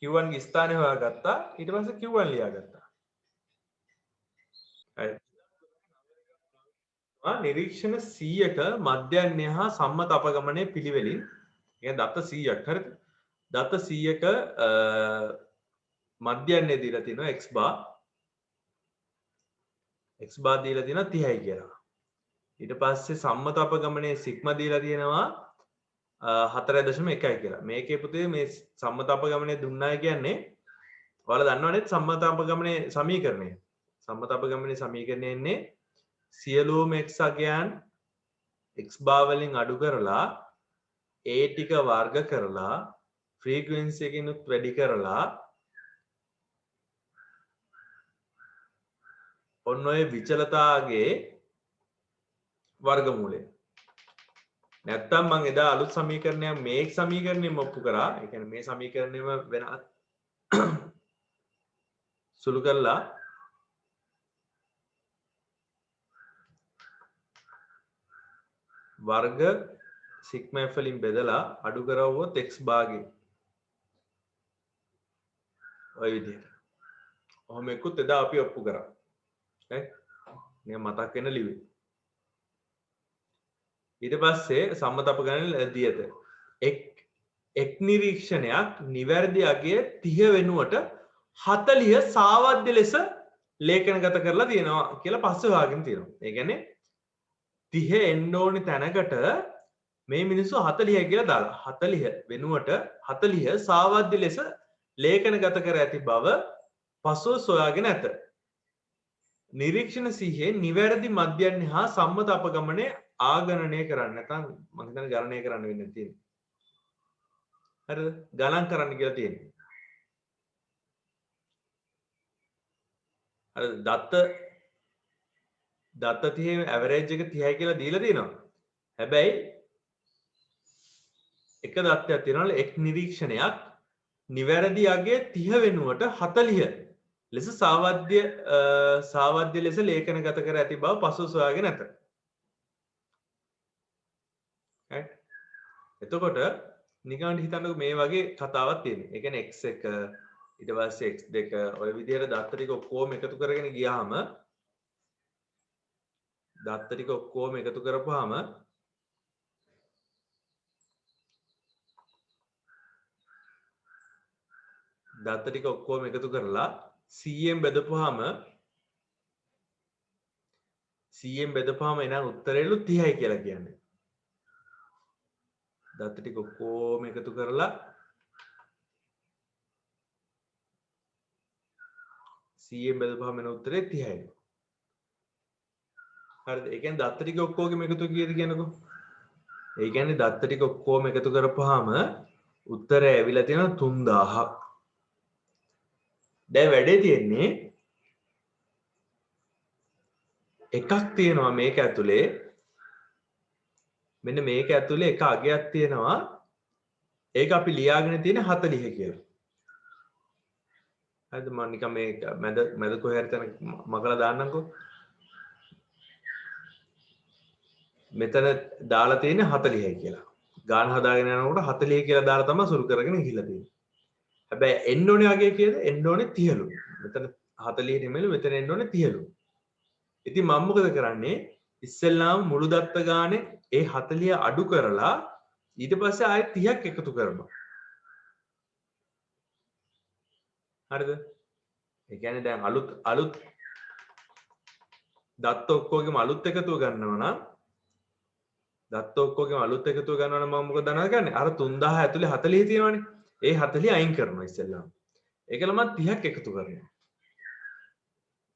Q1 ගේ ස්ථානය හොයාගත්තා. ඊට පස්සේ Q1 ලියාගත්තා. හරි. නිරීක්ෂණ 100ක මධ්‍යයන්‍ය හා සම්මත අපගමනයේ පිළිවෙලින් කියන්නේ දත්ත 100ක් හරිද? දත්ත 100ක මධ්‍යයන්‍ය දීලා තිනවා x bar දීලා තිනවා 30යි කියලා. ඊට පස්සේ සම්මත අපගමනයේ සිග්මා දීලා තියෙනවා 4.1යි කියලා. මේකේ පුතේ මේ සම්මත අපගමනයේ දුන්නාය කියන්නේ ඔයාලා දන්නවනේ සම්මත අපගමනයේ සමීකරණය. සම්මත අපගමනයේ සමීකරණය එන්නේ සියලුම x අගයන් x bar වලින් අඩු කරලා a ටික වර්ග කරලා ෆ්‍රීකවෙන්සි එකකිනුත් වැඩි කරලා ඔන්න ඔය විචලතාවගේ වර්ගමූලය. නැත්තම් මම එදා අලුත් සමීකරණයක් මේ සමීකරණයෙම ඔප්පු කරා. ඒ කියන්නේ මේ සමීකරණයම වෙන සුළු කරලා වර්ග සිග්මා f වලින් බෙදලා අඩු කරවුවොත් x භාගේ ඔය විදිහට. ඔහොම එක්කුත් එදා අපි ඔප්පු කරා. right? නිකන් මතක් වෙන ලිව්වේ. ඊට පස්සේ සම්මත අපගමනයේ දියත එක් නිරීක්ෂණයක් නිවැරදි අගය 30 වෙනුවට 40 සාවද්‍ය ලෙස ලේඛනගත කරලා තියෙනවා කියලා පස්සේ හොයාගෙන තියෙනවා. ඒ කියන්නේ 30 එන්න ඕනි තැනකට මේ මිනිස්සු 40 කියලා දාලා 40 වෙනුවට 40 සාවද්‍ය ලෙස ලේඛනගත කර ඇති බව පසුව සොයාගෙන ඇත. නිරීක්ෂණ 100 නිවැරදි මධ්‍යයන්‍ය හා සම්මත අපගමනයේ ආගණනය කරන්න නැත්නම් මම හිතන්නේ ගණනය කරන්න වෙන්නේ තියෙන්නේ. හරිද? ගණන් කරන්න කියලා තියෙන්නේ. අර දත්ත 30 ඇවරේජ් එක 30යි කියලා දීලා තියෙනවා. හැබැයි එක දත්තයක් තියෙනවා එක් නිරීක්ෂණයක් නිවැරදි අගය 30 වෙනුවට 40 ලෙස සාවද්‍ය ලෙස ලේඛනගත කර ඇති බව පසුව සොයාගෙන ඇත. එතකොට නිකන් හිතන්නකෝ මේ වගේ කතාවක් තියෙනවා. ඒ කියන්නේ x1 ඊට පස්සේ x2 ඔය විදිහට දත්ත ටික ඔක්කොම එකතු කරගෙන ගියාම දත්ත ටික ඔක්කොම එකතු කරපුවාම දත්ත ටික ඔක්කොම එකතු කරලා 100ෙන් බෙදපුවාම එනං උත්තරේලු 30යි කියලා කියන්නේ. දත්ත ටික ඔක්කොම එකතු කරලා 100ෙන් බෙදපුවාම එන උත්තරේ 30යි. හරිද? ඒ කියන්නේ දත්ත ටික ඔක්කොගෙම එකතු කීයද කියනකො? ඒ කියන්නේ දත්ත ටික ඔක්කොම එකතු කරපුවාම උත්තරය ඇවිල්ලා තියෙනවා 3000ක්. දැන් වැඩේ තියෙන්නේ එකක් තියෙනවා මේක ඇතුලේ. මෙන්න මේක ඇතුලේ එක අගයක් තියෙනවා. ඒක අපි ලියාගෙන තියෙන 40 කියලා. හරිද? මම නිකන් මේ මැද කොහේ හරි තැන මගලා දාන්නම්කෝ. මෙතන දාලා තියෙන්නේ 40යි කියලා. ගාන හදාගෙන යනකොට 40 කියලා දාලා තමයි සුරු කරගෙන ගිහිල්ලා තියෙන්නේ. හැබැයි එන්න ඕනේ අගය කියලා එන්න ඕනේ 30ලු. මෙතන 40 නෙමෙයිලු මෙතන එන්න ඕනේ 30ලු. ඉතින් මම මොකද කරන්නේ? ඉස්සෙල්ලාම මුළු දත්ත ගානේ ඒ 40 අඩු කරලා ඊට පස්සේ ආයෙත් 30ක් එකතු කරනවා. හරිද? ඒ කියන්නේ දැන් අලුත් දත්ත ඔක්කොගෙම අලුත් එකතුව ගන්නවා නම් දත්ත ඔක්කොගෙම අලුත් එකතුව ගන්නවා නම් මම මොකද දන්නවද ගන්නේ? අර 3000 ඇතුලේ 40 තියෙනවනේ. ඒ 40 අයින් කරනවා ඉස්සෙල්ලාම. ඒකල මම 30ක් එකතු කරනවා.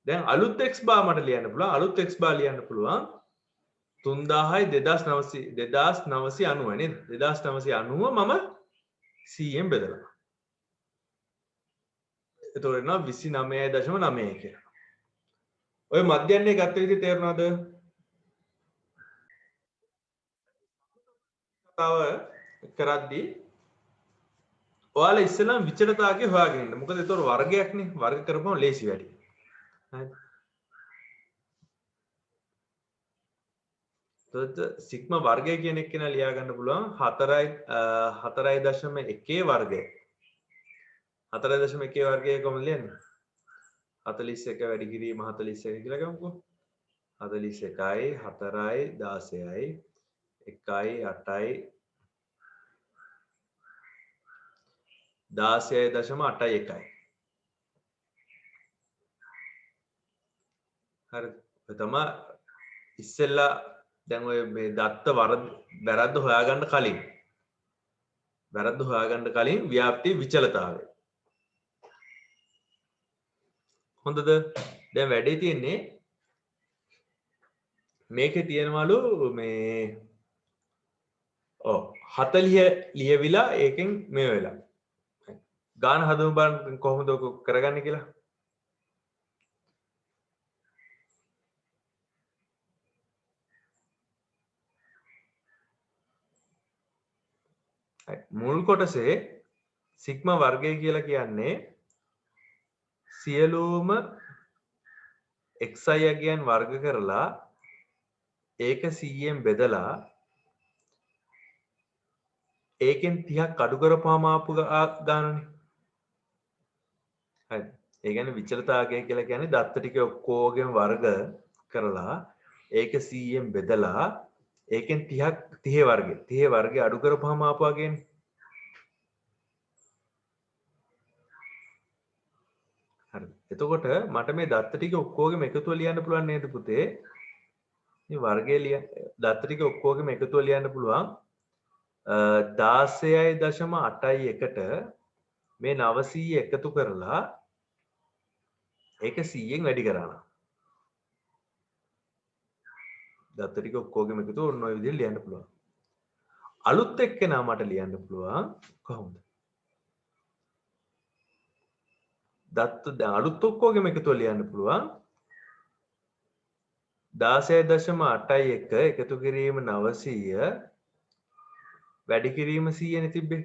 දැන් අලුත් x බාර් මට ලියන්න පුළුවන්. අලුත් x බාර් ලියන්න පුළුවන් 3000යි 2990 නේද? 2990 මම 100ෙන් බෙදලා. එතකොට එනවා 29.9 කියලා. ඔය මධ්‍යන්නේ ගත්ත විදිහ තේරුණාද? කතාව කරද්දී ඔයාලා ඉස්සෙල්ලාම විචලතාවය හොයාගෙන ඉන්න. මොකද ඒතකොට වර්ගයක්නේ. වර්ග කරපුවම ලේසි වැඩි. හරිද? එතකොට සිග්මා වර්ගය කියන එක කෙනා ලියා ගන්න පුළුවන් 4.1 වර්ගය. 4.1 වර්ගය කොහොමද ලියන්නේ? 41 වැඩි කිරීම 41 කියලා ගමුකෝ. 41යි 4යි 16යි 1යි 8යි 16.81යි. හරි. ඔය තමයි ඉස්සෙල්ලා දැන් ඔය මේ දත්ත වැරද්ද හොයාගන්න කලින් ව්‍යාප්ති විචලතාවය. හොඳද? දැන් වැඩේ තියෙන්නේ මේකේ තියෙනවලු මේ 40 ලියවිලා ඒකෙන් මේ වෙලා. ගාන හදමු බලන්න කොහොමද ඔක කරගන්නේ කියලා. මුල් කොටසේ සිග්මා වර්ගය කියලා කියන්නේ සියලුම xi අගයන් වර්ග කරලා ඒක 100ෙන් බෙදලා ඒකෙන් 30ක් අඩු කරපුවාම ආපු ගානනේ. හරිද? ඒ කියන්නේ විචලතාවය කියලා කියන්නේ දත්ත ටික ඔක්කොගෙම වර්ග කරලා ඒක 100ෙන් බෙදලා ඒකෙන් 30 වර්ගය අඩු කරපුවාම ආපු වගේනේ. හරිද? එතකොට මට මේ දත්ත ටික ඔක්කොගෙම එකතුව ලියන්න පුළුවන් නේද පුතේ? මේ වර්ගය දත්ත ටික ඔක්කොගෙම එකතුව ලියන්න පුළුවන් 16.81ට මේ 900 එකතු කරලා ඒක 100ෙන් වැඩි කරනවා. දත්ත ටික ඔක්කොගෙම එකතුව ඔන්න ඔය විදිහට ලියන්න පුළුවන්. අලුත් එක්කෙනා මට ලියන්න පුළුවන් කොහොමද? දත්ත දැන් අලුත් ඔක්කොගෙම එකතුව ලියන්න පුළුවන් 16.81 එකතු කිරීම 900 වැඩි කිරීම 100 නේ තිබ්බේ.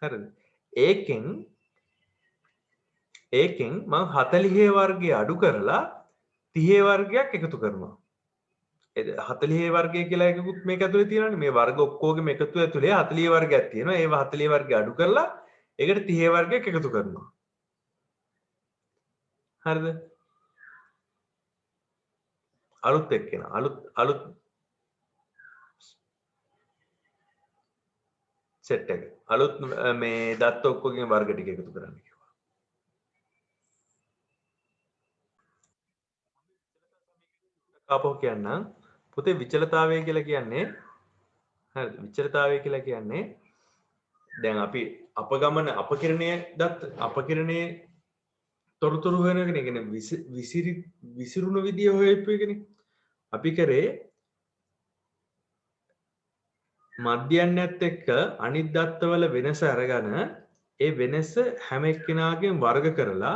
හරිද? ඒකෙන් මම 40 වර්ගය අඩු කරලා 30 වර්ගයක් එකතු කරනවා. 40 වර්ගය කියලා එකකුත් මේක ඇතුලේ තියෙනවානේ. මේ වර්ග ඔක්කොගෙම එකතු ඇතුලේ 40 වර්ගයක් තියෙනවා. ඒව 40 වර්ගය අඩු කරලා ඒකට 30 වර්ගයක් එකතු කරනවා. හරිද? අලුත් එක්කෙනා අලුත් සෙට් එක. අලුත් මේ දත්ත ඔක්කොගෙන් වර්ග ටික එකතු කරන්න කිව්වා. ආපහු කියන්නම්. පුතේ විචලතාවය කියලා කියන්නේ හරිද? විචලතාවය කියලා කියන්නේ දැන් අපි අපකිරණයේ තොරතුරු හොයනගෙන කියන්නේ විසිරුණු විදිය හොයපු එකනේ. අපි කරේ මධ්‍යයන්යත් එක්ක අනිත් දත්තවල වෙනස අරගෙන ඒ වෙනස හැම එක්කෙනාගෙන් වර්ග කරලා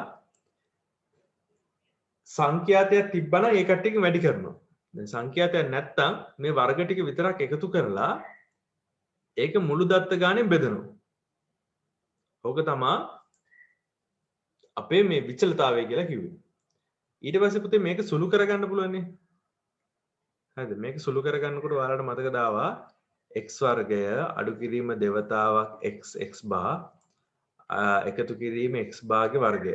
සංඛ්‍යාතයක් තිබ්බනම් ඒ කට්ටියකින් වැඩි කරනවා. දැන් සංඛ්‍යාතයක් නැත්තම් මේ වර්ග ටික විතරක් එකතු කරලා ඒක මුළු දත්ත ගානෙන් බෙදනවා. ඕක තමයි අපේ මේ විචලතාවය කියලා කිව්වේ. ඊට පස්සේ පුතේ මේක සුළු කරගන්න පුළුවන් නේ. හරිද? මේක සුළු කරගන්නකොට ඔයාලට මතක දාවා x වර්ගය අඩු කිරීම දෙවතාවක් x බා එකතු කිරීම x බාගේ වර්ගය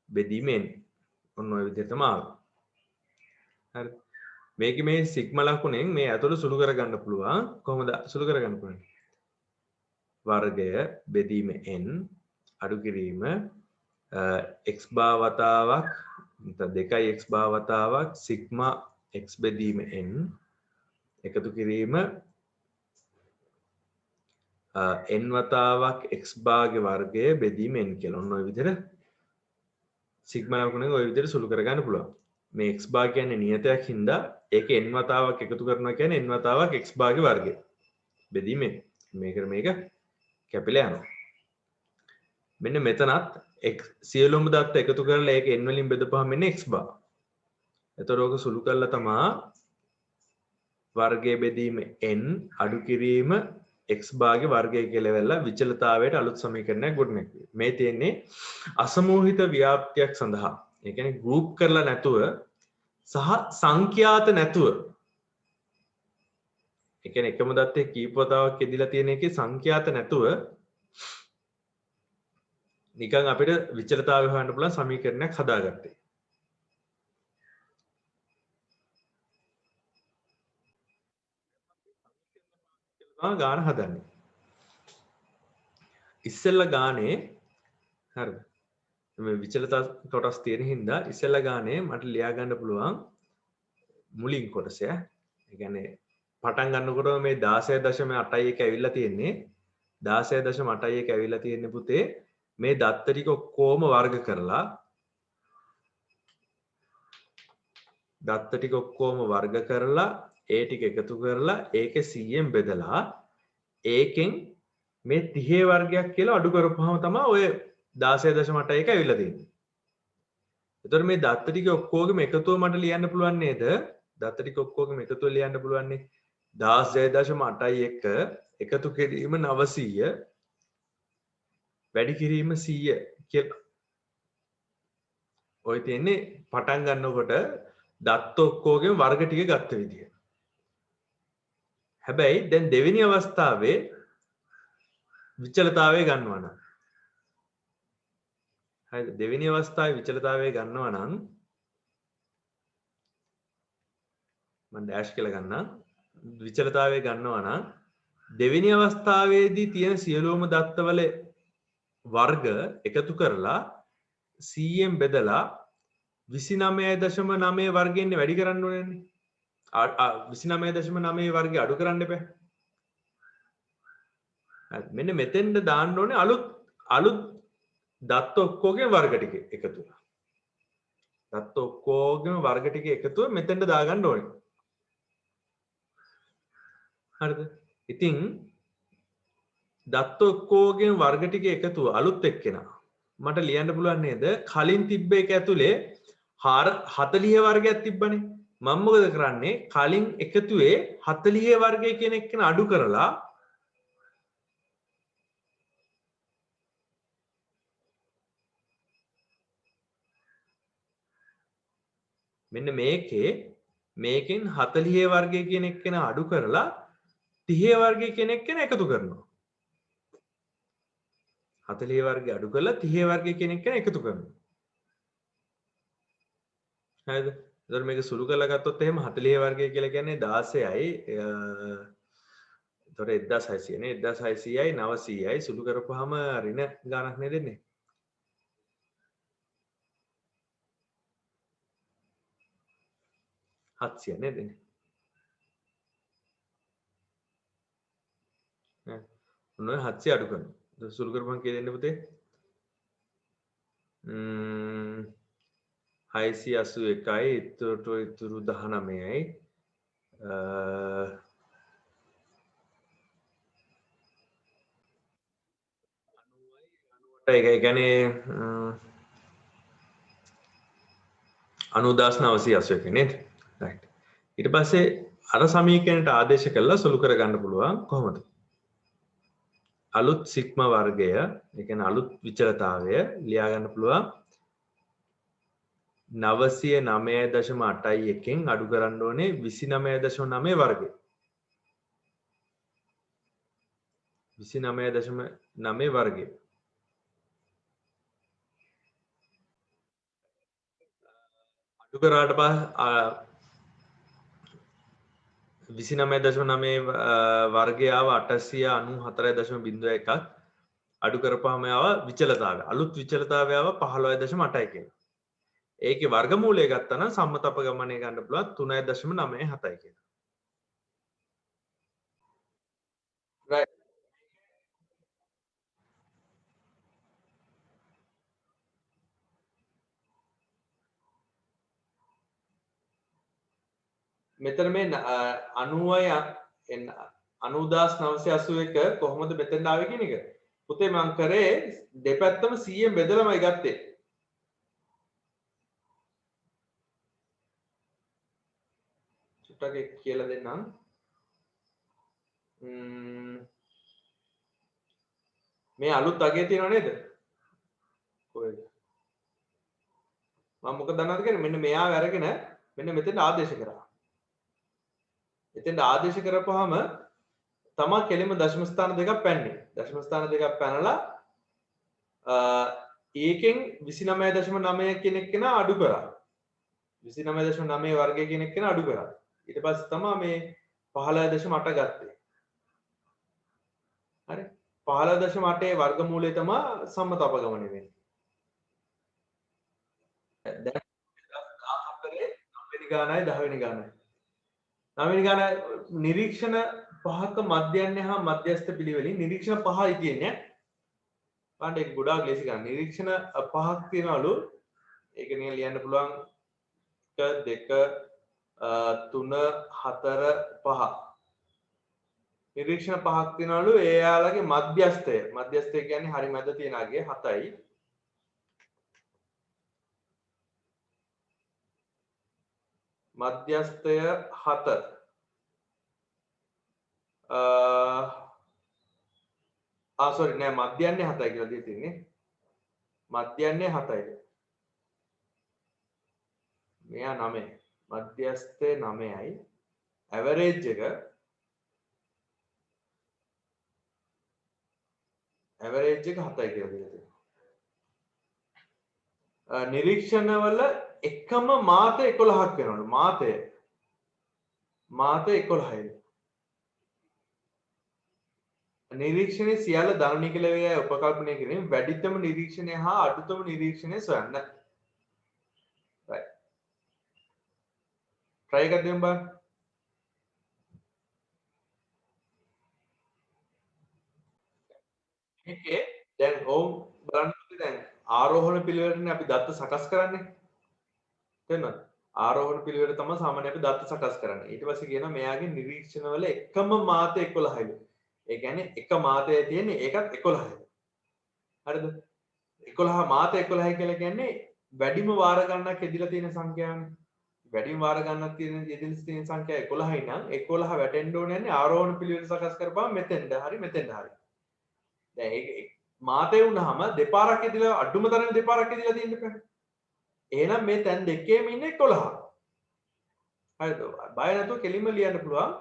බෙදීමෙන් ඔන්න ඔය විදිහටම ආවා. හරි. මේක මේ සිග්මා ලකුණෙන් මේ ඇතුළ සුළු කරගන්න පුළුවන්. කොහොමද සුළු කරගන්න පුළුවන්? වර්ගය බෙදීම n අඩු කිරීම x බා වතාවක් නැත්නම් 2x බා වතාවක් සිග්මා x බෙදීම n එකතු කිරීම n වතාවක් x භාගයේ වර්ගය බෙදීම n කියලා. ඔන්න ඔය විදිහට සිග්මා ලකුණෙන් ඔය විදිහට සුළු කරගන්න පුළුවන්. මේ x භාග කියන්නේ නියතයක් හින්දා ඒක n වතාවක් එකතු කරනවා කියන්නේ n වතාවක් x භාගයේ වර්ගය බෙදීම n. මේක කැපිලා යනවා. මෙන්න මෙතනත් x සියලුම දත්ත එකතු කරලා ඒක n වලින් බෙදපුවාම එන්නේ x භාග. එතකොට ඕක සුළු කරලා තමයි වර්ගය බෙදීම n අඩු කිරීම x භාගයේ වර්ගය කියලා වෙලා විචලතාවයට අලුත් සමීකරණයක් ගොඩනැගුවේ. මේ තියෙන්නේ අසමෝහිත ව්‍යාප්තියක් සඳහා. ඒ කියන්නේ ගෲප් කරලා නැතුව සහ සංඛ්‍යාත නැතුව. ඒ කියන්නේ එකම දත්තේ කීප වතාවක් යෙදিলা තියෙන එකේ සංඛ්‍යාත නැතුව නිකන් අපිට විචලතාවය හොයන්න පුළුවන් සමීකරණයක් හදාගත්තේ. ගාන හදන්නේ. ඉස්සෙල්ලා ගානේ හරිද? මේ විචලතා කොටස් තියෙන හින්දා ඉස්සෙල්ලා ගානේ මට ලියා ගන්න පුළුවන් මුලින් කොටස. ඒ කියන්නේ පටන් ගන්නකොට මේ 16.81 ඇවිල්ලා තියෙන්නේ 16.81 ඇවිල්ලා තියෙන්නේ පුතේ මේ දත්ත ටික ඔක්කොම වර්ග කරලා ඒ ටික එකතු කරලා ඒකේ 100ෙන් බෙදලා ඒකෙන් මේ 30 වර්ගයක් කියලා අඩු කරපුවාම තමයි ඔය 16.81 ඇවිල්ලා තියෙන්නේ. එතකොට මේ දත්ත ටික ඔක්කොගෙම එකතුව මට ලියන්න පුළුවන් නේද? දත්ත ටික ඔක්කොගෙම එකතුව ලියන්න පුළුවන් නේ. 16.81 එකතු කිරීම 900 වැඩි කිරීම 100 කියලා. ඔය තියෙන්නේ පටන් ගන්නකොට දත්ත ඔක්කොගෙම වර්ග ටික ගත්ත විදිය. හැබැයි දැන් දෙවෙනි අවස්ථාවේ විචලතාවය ගන්නවා නම් හරිද? දෙවෙනි අවස්ථාවේ විචලතාවය ගන්නවා නම් මම ඩෑෂ් කියලා ගන්නම්. විචලතාවය ගන්නවා නම් දෙවෙනි අවස්ථාවේදී තියෙන සියලුම දත්තවල වර්ග එකතු කරලා 100ෙන් බෙදලා 29.9 වර්ගයෙන් වැඩි කරන්න ඕනේ. 29.9 වර්ගය අඩු කරන්න එපා. හරි. මෙන්න මෙතෙන්ද දාන්න ඕනේ අලුත් දත්ත ඔක්කොගේ වර්ග ටික එකතුව. දත්ත ඔක්කොගේම වර්ග ටික එකතුව මෙතෙන්ද දාගන්න ඕනේ. හරිද? ඉතින් දත්ත ඔක්කොගේම වර්ග ටික එකතුව අලුත් එක්කෙනා මට ලියන්න පුළුවන් නේද? කලින් තිබ්බ එක ඇතුලේ 40 වර්ගයක් තිබ්බනේ. මම මොකද කරන්නේ? කලින් එකතුවේ 40 වර්ගය කියන එක්කෙන අඩු කරලා මෙන්න මේකෙන් 40 වර්ගය කියන එක්කෙන අඩු කරලා 30 වර්ගය කියන එක්කෙන එකතු කරනවා. 40 වර්ගය අඩු කරලා 30 වර්ගය කියන එක්කෙන එකතු කරනවා. හරිද? එතකොට මේක සුළු කරලා ගත්තොත් එහෙම 40 වර්ගය කියලා කියන්නේ 16යි එතකොට 1600 නේ 1600යි 900යි සුළු කරපුවාම ඍණ ගාණක් නේද එන්නේ? 700 නේද එන්නේ? ඈ ඔන්න ඔය 700 අඩු කරනවා. එතකොට සුළු කරපුවාම කීයද එන්නේ පුතේ? 681යි ඉතුරු 19යි ඒක ඒ කියන්නේ 90981 නේද? රයිට්. ඊට පස්සේ අර සමීකරණයට ආදේශ කරලා සුළු කරගන්න පුළුවන් කොහොමද? අලුත් සිග්ම වර්ගය, ඒ කියන්නේ අලුත් විචලතාවය ලියා ගන්න පුළුවන් 909.81න් අඩු කරන්න ඕනේ 29.9 වර්ගය. 29.9 වර්ගය. අඩු කරාට පස්සේ 29.9 වර්ගය ආව 894.01ක් අඩු කරපුවාම ආව විචලතාවය. අලුත් විචලතාවය ආව 15.8යි කියලා. ඒකේ වර්ගමූලය ගත්තා නම් සම්මත අපගමනය ගන්න පුළුවන් 3.97යි කියලා. right මෙතන මේ 90යි 90981 කොහොමද මෙතෙන්ට ආවේ කියන එක. පුතේ මම කරේ දෙපැත්තම 100ෙන් බෙදලාමයි ගත්තේ. චුට්ටක් කියලා දෙන්නම්. මේ අලුත් අගය තියෙනව නේද? කොහෙද? මම මොකද දන්නවද කියන්නේ මෙන්න මෙයාව අරගෙන මෙන්න මෙතෙන්ට ආදේශ කරා. එතෙන්ට ආදේශ කරපුවාම තමා කෙලින්ම දශම ස්ථාන දෙකක් පැන්නේ. දශම ස්ථාන දෙකක් පැනලා ඒකෙන් 29.9 කෙනෙක් කෙනා අඩු කරා. 29.9 වර්ගය කෙනෙක් කෙනා අඩු කරා. ඊට පස්සේ තමයි මේ 15.8 ගත්තේ. හරි. 15.8 වර්ගමූලය තමයි සම්මත අපගමනය වෙන්නේ. දැන් 14 9 වෙනි ගානයි 10 වෙනි ගානයි. 9 වෙනි ගාන නිරීක්ෂණ පහක මධ්‍යයන්‍ය හා මධ්‍යස්ථ පිළිවෙලින් නිරීක්ෂණ පහයි තියෙන්නේ. බලන්න ඒක ගොඩාක් ලේසි ගන්න. නිරීක්ෂණ පහක් තියනවලු. ඒක නිකන් ලියන්න පුළුවන් 1 2 3 4 5. නිරීක්ෂණ පහක් තියනවලු. ඒ යාළගේ මධ්‍යස්ථය. මධ්‍යස්ථය කියන්නේ හරි මැද තියෙන අගේ 7යි. මධ්‍යස්ථය 7 සෝරි නෑ මධ්‍යයන්‍ය 7යි කියලා දී තින්නේ මධ්‍යයන්‍ය 7යි මෙයා 9 මධ්‍යස්ථය 9යි ඇවරේජ් එක ඇවරේජ් එක 7යි කියලා දීලා තියෙනවා නිරීක්ෂණ වල එකම මාත 11ක් වෙනවලු මාතය 11යි නිරීක්ෂණයේ සියල්ල ධනනිකල වේය උපකල්පනය කිරීම වැඩිතම නිරීක්ෂණය හා අඩුතම නිරීක්ෂණය සොයන්න. right. try එකක් දෙමු බලන්න. මේකේ දැන් ඕම් බලන්න දැන් ආරෝහණ පිළිවෙලටනේ අපි දත්ත සකස් කරන්නේ. තේරෙනවද? ආරෝහණ පිළිවෙල තමයි සාමාන්‍යයෙන් අපි දත්ත සකස් කරන්නේ. ඊට පස්සේ කියනවා මෙයාගේ නිරීක්ෂණ වල එකම මාත 11යිලු. ඒ කියන්නේ එක මාතය තියෙන්නේ ඒකත් 11යි. හරිද? 11 මාත 11 කියලා කියන්නේ වැඩිම වාර ගණනක් යෙදিলা තියෙන සංඛ්‍යාවනේ. වැඩිම වාර ගණනක් තියෙන යෙදিলা තියෙන සංඛ්‍යාව 11යි නම් 11 වැටෙන්න ඕනේ යන්නේ ආරෝහණ පිළිවෙල සකස් කරපුවාම මෙතෙන්ද හරි මෙතෙන්ද හරි. දැන් ඒක මාතේ වුණාම දෙපාරක් යෙදিলা අඩුම තරමේ දෙපාරක් යෙදিলা තියෙන්න බෑ. එහෙනම් මේ තැන් දෙකේම ඉන්නේ 11. හරිද? බය නැතුව කෙලින්ම ලියන්න පුළුවන්.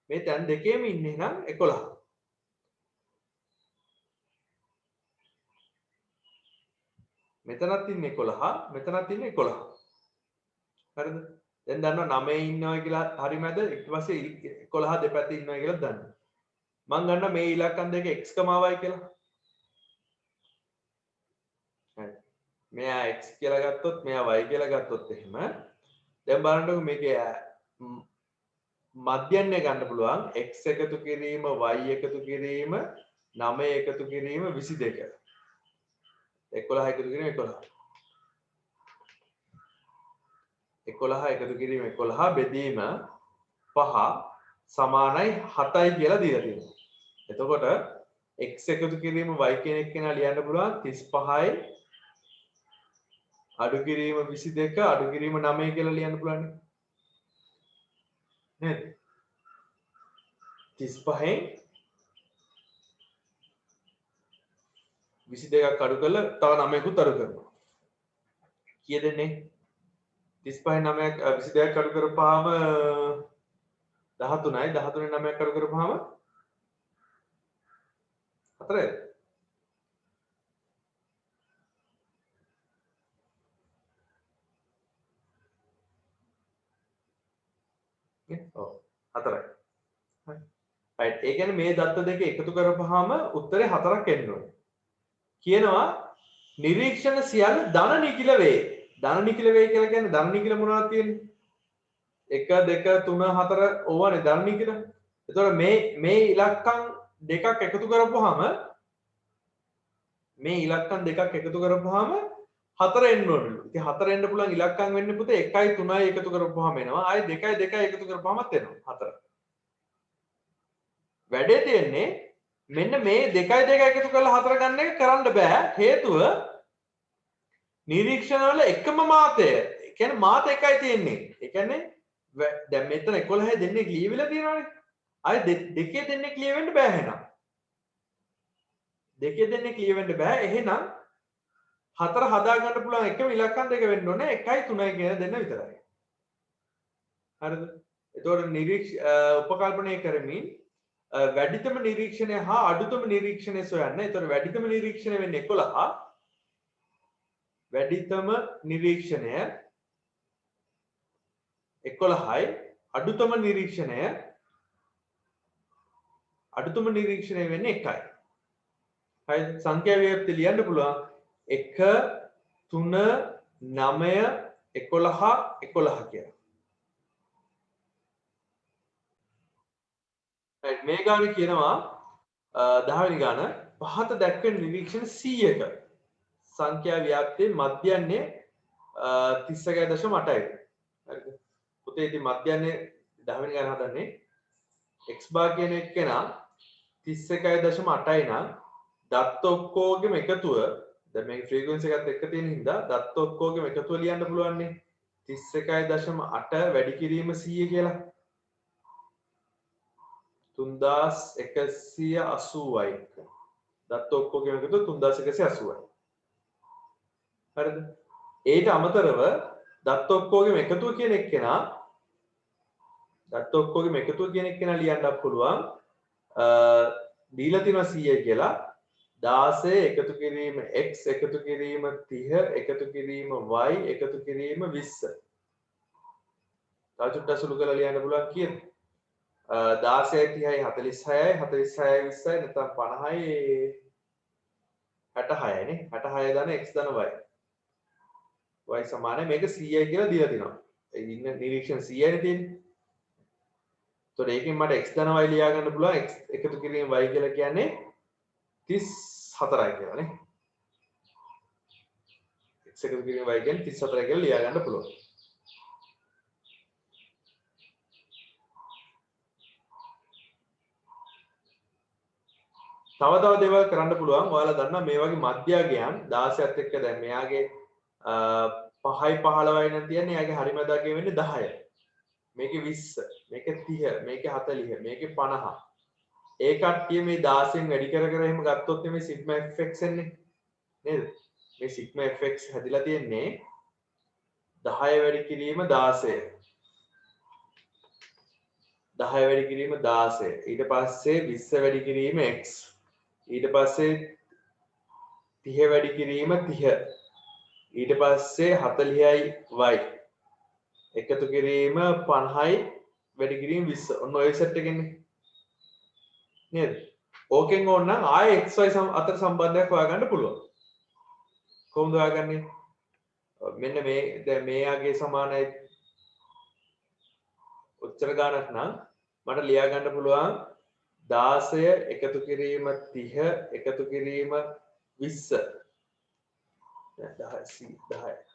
මේ තැන් දෙකේම ඉන්නේ නම් 11. මෙතනත් ඉන්නේ 11 මෙතනත් ඉන්නේ 11 හරිද? දැන් දන්නවා 9 ඉන්නවා කියලා හරි මැද ඊට පස්සේ 11 දෙපැත්තේ ඉන්නවා කියලා දන්නවා. මම ගන්න මේ ඉලක්කම් දෙක x, y කියලා. හරි. මෙයා x කියලා ගත්තොත් මෙයා y කියලා ගත්තොත් එහෙම දැන් බලන්නකො මේකේ මධ්‍යන්නේ ගන්න පුළුවන් x එකතු කිරීම y එකතු කිරීම 9 එකතු කිරීම 22. 11 එකතු කිරීම 11. 11 එකතු කිරීම 11 බෙදීම 5 සමානයි 7යි කියලා දීලා තියෙනවා. එතකොට x එකතු කිරීම y කියන එක කෙනා ලියන්න පුළුවන් 35යි අඩු කිරීම 22 අඩු කිරීම 9 කියලා ලියන්න පුළුවන් නේද? 35න් 22ක් අඩු කරලා තව 9කුත් අඩු කරනවා. කීයද දෙන්නේ? 35න් 9ක් 22ක් අඩු කරපුවාම 13යි 13න් 9ක් අඩු කරපුවාම 4යි. ඔව් 4යි. හරි. right. ඒ කියන්නේ මේ දත්ත දෙක එකතු කරපුවාම උත්තරේ 4ක් එන්න ඕනේ. කියනවා නිරීක්ෂණ සියල්ල ධන නිකිල වේ. ධන නිකිල වේ කියලා කියන්නේ ධන නිකිල මොනවද තියෙන්නේ? 1 2 3 4 ඕවනේ ධන නිකිල. එතකොට මේ ඉලක්කම් දෙකක් එකතු කරපුවාම මේ ඉලක්කම් දෙකක් එකතු කරපුවාම 4 එන්න ඕනලු. ඉතින් 4 එන්න පුළුවන් ඉලක්කම් වෙන්නේ පුතේ 1යි 3යි එකතු කරපුවාම එනවා. ආයි 2යි 2යි එකතු කරපුවාමත් එනවා 4. වැඩේ තියෙන්නේ මෙන්න මේ 2යි 2යි එකතු කරලා 4 ගන්න එක කරන්න බෑ. හේතුව නිරීක්ෂණ වල එකම මාතය. ඒ කියන්නේ මාත එකයි තියෙන්නේ. ඒ කියන්නේ දැන් මෙතන 11 දෙන්නේ ලියවිලා තියෙනවානේ. ආයි දෙකේ දෙන්නේ ක්ලියර් වෙන්න බෑ එහෙනම්. දෙකේ දෙන්නේ ක්ලියර් වෙන්න බෑ. එහෙනම් 4 හදා ගන්න පුළුවන් එකම ඉලක්කම් දෙක වෙන්න ඕනේ 1යි 3යි කියන දෙන්න විතරයි. හරිද? එතකොට උපකල්පනය කරමින් වැඩිතම නිරීක්ෂණය හා අඩුතම නිරීක්ෂණය සොයන්න. එතකොට වැඩිතම නිරීක්ෂණය වෙන්නේ 11. වැඩිතම නිරීක්ෂණය 11යි අඩුතම නිරීක්ෂණය වෙන්නේ 1යි. හරි සංඛ්‍යා ව්‍යුහය ලියන්න පුළුවන් 1 3 9 11 11 කියලා. right මේ ගානේ කියනවා 10 වෙනි ගාන පහත දැක්වෙන නිරීක්ෂණ 100ක සංඛ්‍යා ව්‍යාප්තියේ මධ්‍යන්නේ 31.8යි. හරිද? පුතේ ඉතින් මධ්‍යන්නේ 10 වෙනි ගාන හදන්නේ x bar කියන එක කෙනා 31.8යි නම් දත්ත ඔක්කොගෙම එකතුව දැන් මේ ෆ්‍රීකවෙන්සි එකත් එක්ක තියෙන හින්දා දත්ත ඔක්කොගෙම එකතුව ලියන්න පුළුවන් නේ 31.8 වැඩි කිරීම 100 කියලා 3180යි දත්ත ඔක්කොගෙම එකතුව 3180යි හරිද ඒට අමතරව දත්ත ඔක්කොගෙම එකතුව කියන එක්කෙනා ලියන්නත් පුළුවන් දීලා තියෙනවා 100 කියලා 16 එකතු කිරීම x එකතු කිරීම 30 එකතු කිරීම y එකතු කිරීම 20 තව චුට්ටක් සුළු කරලා ලියන්න පුළුවන් කීයද 16යි 30යි 46යි 46යි 20යි නැත්නම් 50යි 66යි නේ 66 දන x දන y සමානයි මේක 100යි කියලා දීලා තිනවා ඉන්න නිරීක්ෂණ 100යි නේ තියෙන්නේ එතකොට ඒකෙන් මට x දන y ලියා ගන්න පුළුවන් x එකතු කිරීම y කියලා කියන්නේ 34යි කියලා නේ. x එකතු කිරීම y කියන්නේ 34යි කියලා ලියා ගන්න පුළුවන්. තව දේවල් කරන්න පුළුවන්. ඔයාලා දන්නා මේ වගේ මධ්‍යගයන් 16ත් එක්ක දැන් මෙයාගේ 5යි 15යි නම් තියන්නේ එයාගේ හරිමදාගේ වෙන්නේ 10. මේකේ 20, මේකේ 30, මේකේ 40, මේකේ 50. ඒ කට්ටිය මේ 16න් වැඩි කර එහෙම ගත්තොත් මේ සිග්මා fx එන්නේ නේද මේ සිග්මා fx හැදිලා තියෙන්නේ 10 වැඩි කිරීම 16 10 වැඩි කිරීම 16 ඊට පස්සේ 20 වැඩි කිරීම x ඊට පස්සේ 30 වැඩි කිරීම 30 ඊට පස්සේ 40යි y එකතු කිරීම 50යි වැඩි කිරීම 20. ඔන්න ඔය සෙට් එකනේ. නේද? ඕකෙන් ඕනනම් ආයෙ xy අතර සම්බන්ධයක් හොයාගන්න පුළුවන්. කොහොමද හොයාගන්නේ? මෙන්න මේ දැන් මෙයාගේ සමානයි උත්තර ගානක් නම් මට ලියා ගන්න පුළුවන් 16 එකතු කිරීම 30 එකතු කිරීම 20 දැන් 10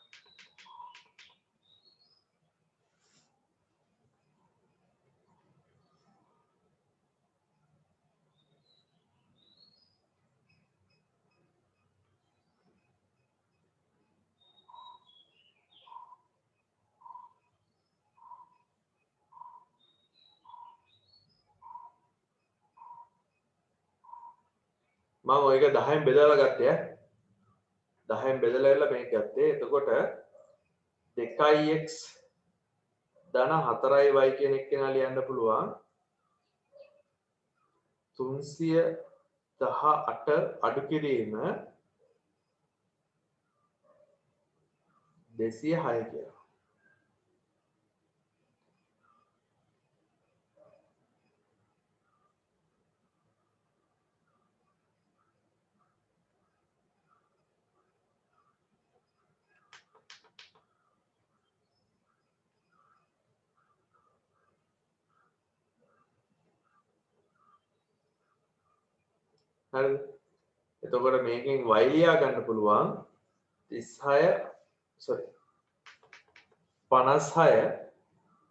මම ඔයක 10න් බෙදලා ගත්තේ 10න් බෙදලා ඉල්ල මේක ගත්තේ. එතකොට 2x ධන 4y කියන එක කෙනා ලියන්න පුළුවන් 318 අඩු කිරීම 206 කියලා. හරිද? එතකොට මේකෙන් y ලියා ගන්න පුළුවන් 56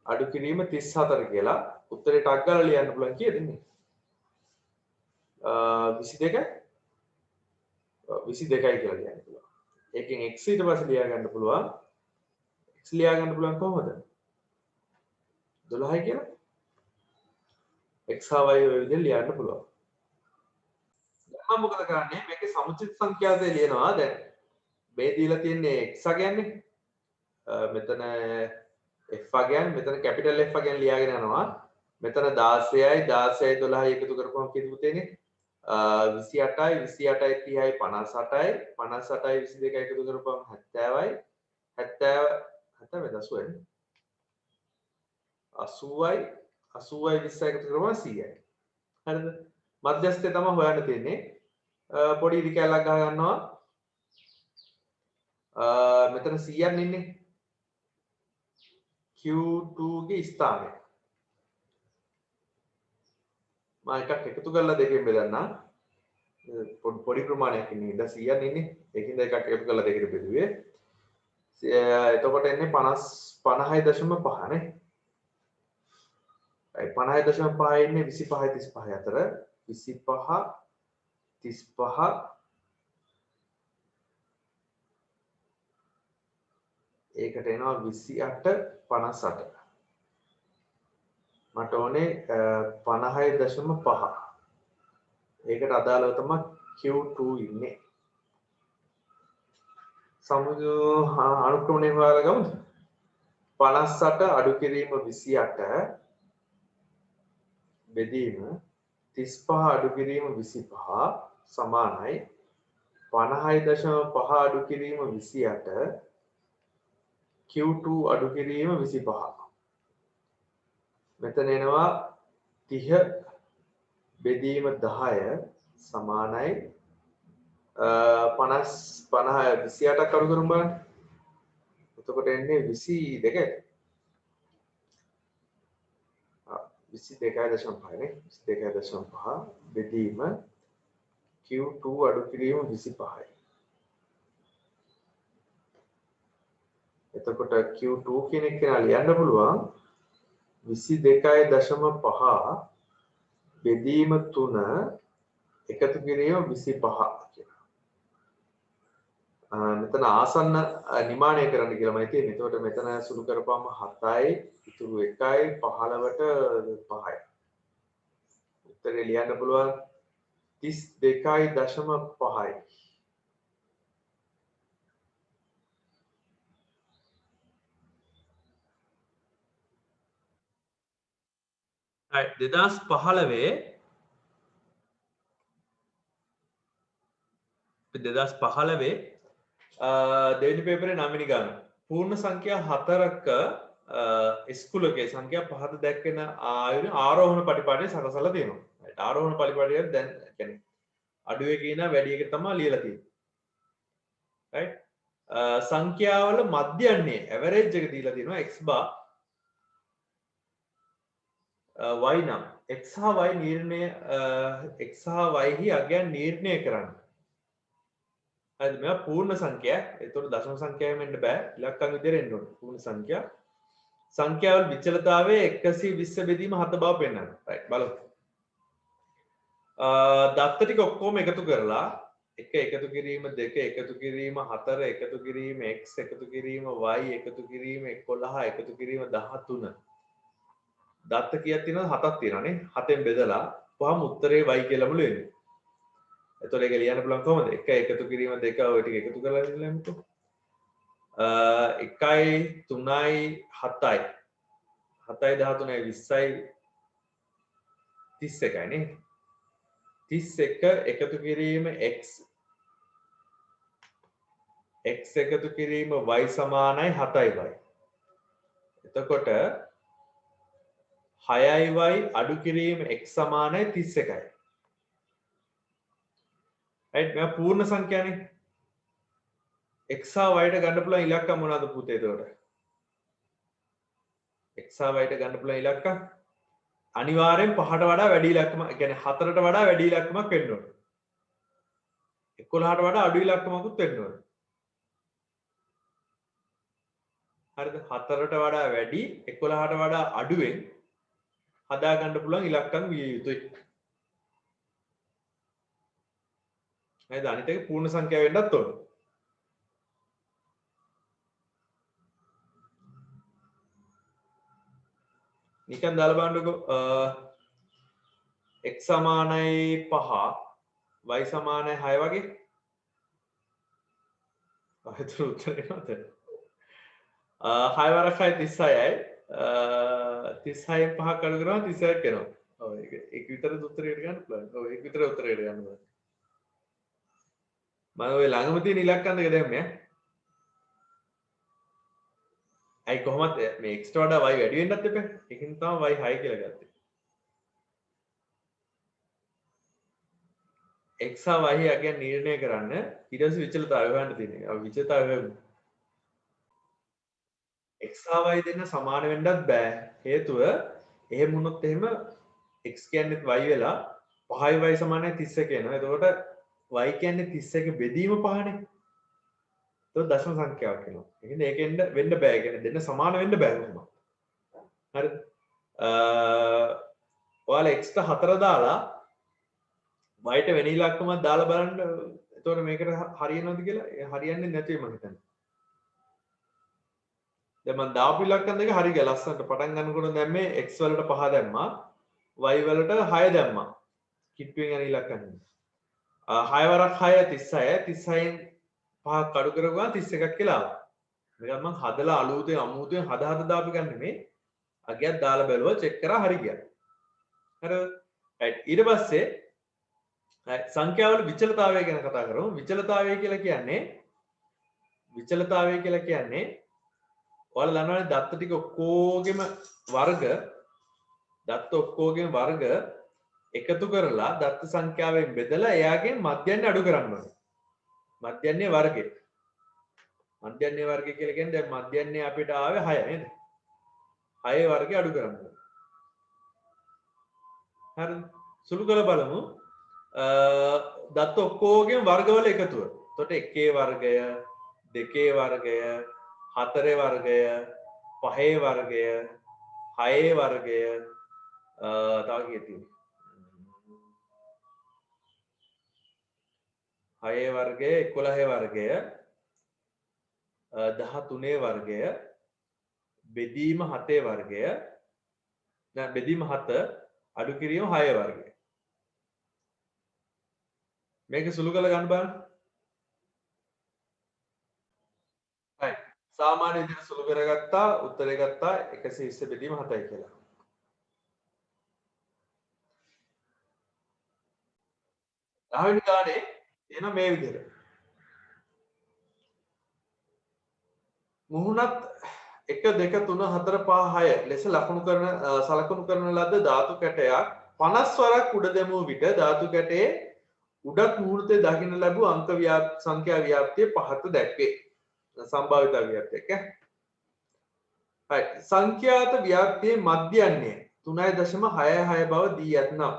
අඩු කිරීම 34 කියලා. උත්තරේ ටක් ගාලා ලියන්න පුළුවන් කීයද ඉන්නේ? 22යි 22යි කියලා ලියන්න පුළුවන්. ඒකෙන් x ඊට පස්සේ ලියා ගන්න පුළුවන්. x ලියා ගන්න පුළුවන් කොහොමද? 12යි කියලා. x හා y ඔය විදිහට ලියන්න පුළුවන්. දැන් මොකද කරන්නේ? මේකේ සමුචිත සංඛ්‍යාතය ලියනවා. දැන් මේ දීලා තියෙන්නේ x අගයන්නේ. මෙතන f අගයන් මෙතන කැපිටල් F අගයන් ලියාගෙන යනවා. මෙතන 16යි 16යි 12යි එකතු කරපුවම කීයද පුතේනේ? 28යි 28යි 30යි 58යි 58යි 22යි එකතු කරපුවම 70යි 70 80යි 80යි 80යි 20යි එකතු කරපුවම 100යි. හරිද? මධ්‍යස්ථය තමයි හොයන්න තියෙන්නේ. පොඩි ඉරි කැලක් ගහ ගන්නවා. මෙතන 100ක් ඉන්නේ. Q2 ගේ ස්ථානය. මම එකක් එකතු කරලා දෙකෙන් බෙදන්නම්. පොඩි ප්‍රමාණයක් ඉන්නේ. ඉඳ 100ක් ඉන්නේ. ඒකින්ද එකක් එකතු කරලා දෙකට බෙදුවේ. එතකොට එන්නේ 50.5 නේ. 50.5 ඉන්නේ 25 35 අතර 25 35 ඒකට එනවා 28 58 මට ඕනේ 50.5 ඒකට අදාළව තමයි Q2 ඉන්නේ සමුදු අනුක්‍රමණය හොයාලා ගමුද 58 අඩු කිරීම 28 බෙදීම 35 අඩු කිරීම 25 සමානයි 50.5 අඩු කිරීම 28 Q2 අඩු කිරීම 25 මෙතන එනවා 30 බෙදීම 10 සමානයි 50 28ක් අඩු කරමු බලන්න එතකොට එන්නේ 22යි 22.5 නේ 22.5 බෙදීම Q2 අඩු කිරීම 25යි එතකොට Q2 කියන එක කියලා ලියන්න පුළුවන් 22.5 බෙදීම 3 එකතු කිරීම 25 කියලා. මෙතන ආසන්න නිමාණය කරන්න කියලා මම තියෙන්නේ. එතකොට මෙතන සුළු කරපුවම 7යි ඉතුරු 1යි 15ට 5යි. උත්තරේ ලියන්න පුළුවන් 32.5යි. right 2015 දෙවෙනි පේපරේ 9 වෙනි ගාන පූර්ණ සංඛ්‍යා 4ක ස්කුලකේ සංඛ්‍යා පහත දැක්වෙන ආරෝහණ පටිපාටිය සකසලා තියෙනවා. right ආරෝහණ පටිපාටිය දැන් කියන්නේ අඩු එකේ ඉඳන් වැඩි එකට තමයි ලියලා තියෙන්නේ. right සංඛ්‍යාවල මධ්‍යන්නේ ඇවරේජ් එක දීලා තියෙනවා x bar y නම් x හා y නිර්ණය x හා y හි අගයන් නිර්ණය කරන්න. හරිද මේවා පූර්ණ සංඛ්‍යා. ඒතකොට දශම සංඛ්‍යාවෙන් වෙන්න බෑ. ඉලක්කම් විදියට එන්න ඕනේ. පූර්ණ සංඛ්‍යා. සංඛ්‍යාවල විචලතාවය 120 බෙදීම 7 බව පෙන්වනවා. right බලමු. දත්ත ටික ඔක්කොම එකතු කරලා 1 එකතු කිරීම 2 එකතු කිරීම 4 එකතු කිරීම x එකතු කිරීම y එකතු කිරීම 11 එකතු කිරීම 13 දත්ත කීයක් තියෙනවද 7ක් තියෙනවානේ 7ෙන් බෙදලා පහම උත්තරේ y කියලාමලු එන්නේ. එතකොට ඒක ලියන්න පුළුවන් කොහොමද? 1 එකතු කිරීම 2 ඔය ටික එකතු කරලා ලියන්නකෝ. 1යි 3යි 7යි 7යි 13යි 20යි 31යි නේ 31 එකතු කිරීම x එකතු කිරීම y සමානයි 7y. එතකොට 6y අඩු කිරීම x සමානයි 31යි. right මේ පූර්ණ සංඛ්‍යානේ. x හා y ට ගන්න පුළුවන් ඉලක්කම් මොනවද පුතේ එතකොට? x හා y ට ගන්න පුළුවන් ඉලක්කම් අනිවාර්යෙන් 5ට වඩා වැඩි ඉලක්කමක්, ඒ කියන්නේ 4ට වඩා වැඩි ඉලක්කමක් වෙන්න ඕනේ. 11ට වඩා අඩු ඉලක්කමකුත් වෙන්න ඕනේ. හරිද? 4ට වඩා වැඩි 11ට වඩා අඩුවෙන් හදා ගන්න පුළුවන් ඉලක්කම් විය යුතුයි. හරිද? අනිත් එක පූර්ණ සංඛ්‍යාව වෙන්නත් ඕනේ. නිකන් දාලා බලන්නකෝ x සමානයි 5 y සමානයි 6 වගේ. අහිතර උත්තරේ නේද? 6 වරක් 6 36යි 36න් 5ක් අඩු කරනවා 36ක් එනවා. ඔව් ඒක විතර උත්තරයට ගන්න පුළුවන්. ඔව් ඒක විතර උත්තරයට ගන්න පුළුවන්. මම ඔය ළඟම තියෙන ඉලක්කම් දෙක දැම්මේ. අයි කොහොමද මේ x ට වඩා y වැඩි වෙන්නත් එපා. ඒකින් තමයි y 6 කියලා ගත්තේ. x හා y අගයන් නිර්ණය කරන්න ඊට පස්සේ විචලතාවය හොයන්න තියෙනවා. අපි විචලතාවය හොයමු. x හා y දෙන්න සමාන වෙන්නත් බෑ. හේතුව එහෙම වුණොත් එහෙම x කියන්නේ y වෙලා 5යි y සමානයි 31 එනවා. එතකොට y කියන්නේ 31 බෙදීම 5නේ. එතකොට දශම සංඛ්‍යාවක් එනවා. ඒ කියන්නේ ඒකෙන්ද වෙන්න බෑ. ඒ කියන්නේ දෙන්න සමාන වෙන්න බෑ කොහොමද? හරිද? ඔයාලා x ට 4 දාලා y ට වෙන ඉලක්කමක් දාලා බලන්න. එතකොට මේකට හරියනවද කියලා? හරියන්නේ නැතුයි මම හිතන්නේ. දැන් මම දාපු ඉලක්කම් දෙක හරි ගියා ලස්සනට පටන් ගන්නකොට දැම්මේ x වලට 5 දැම්මා y වලට 6 දැම්මා කිට්ටුවෙන් යන ඉලක්කම් 6 වරක් 6 36 36න් 5ක් අඩු කරගුවා 31ක් කියලා ආවා. මේක මම හදලා අලුතෙන් අමුතුවෙන් හද දාපු ගන්න නෙමෙයි අගයක් දාලා බැලුවා චෙක් කරා හරි ගියා. හරිද? right ඊට පස්සේ සංඛ්‍යාවල විචලතාවය ගැන කතා කරමු. විචලතාවය කියලා කියන්නේ ඔයාලා දන්නවනේ දත්ත ටික ඔක්කොගෙම වර්ග එකතු කරලා දත්ත සංඛ්‍යාවෙන් බෙදලා එයාගෙන් මධ්‍යන්නේ අඩු කරන්න ඕනේ. මධ්‍යන්නේ වර්ගය. මධ්‍යන්නේ වර්ගය කියලා කියන්නේ දැන් මධ්‍යන්නේ අපිට ආවේ 6 නේද? 6 වර්ගය අඩු කරන්න ඕනේ. හරිද? සුළු කරලා බලමු. දත්ත ඔක්කොගෙම වර්ගවල එකතුව. එතකොට 1 වර්ගය, 2 වර්ගය, 4 වර්ගය 5 වර්ගය 6 වර්ගය තව කීයක් තියෙනවද 6 වර්ගය 11 වර්ගය 13 වර්ගය බෙදීම 7 වර්ගය දැන් බෙදීම 7 අඩු කිරීම 6 වර්ගය මේක සුළු කරලා ගන්න බලන්න right සාමාන්‍ය විදිහට සුළු කරගත්තා උත්තරේ ගත්තා 120 බෙදීම 7යි කියලා. දහවෙනි ගානේ එන මේ විදිහට. මුහුණත් 1 2 3 4 5 6 ලෙස සලකුණු කරන ලද ධාතු කැටයක් 50 වරක් උඩ දැමූ විට ධාතු කැටයේ උඩත් මුහුණතේ දකින්න ලැබූ සංඛ්‍යා ව්‍යාප්තිය පහත දැක්වේ. සම්භාවිත ව්‍යාප්තියක් ඈ. right. සංඛ්‍යාත ව්‍යාප්තියේ මධ්‍යන්නේ 3.66 බව දී ඇතනම්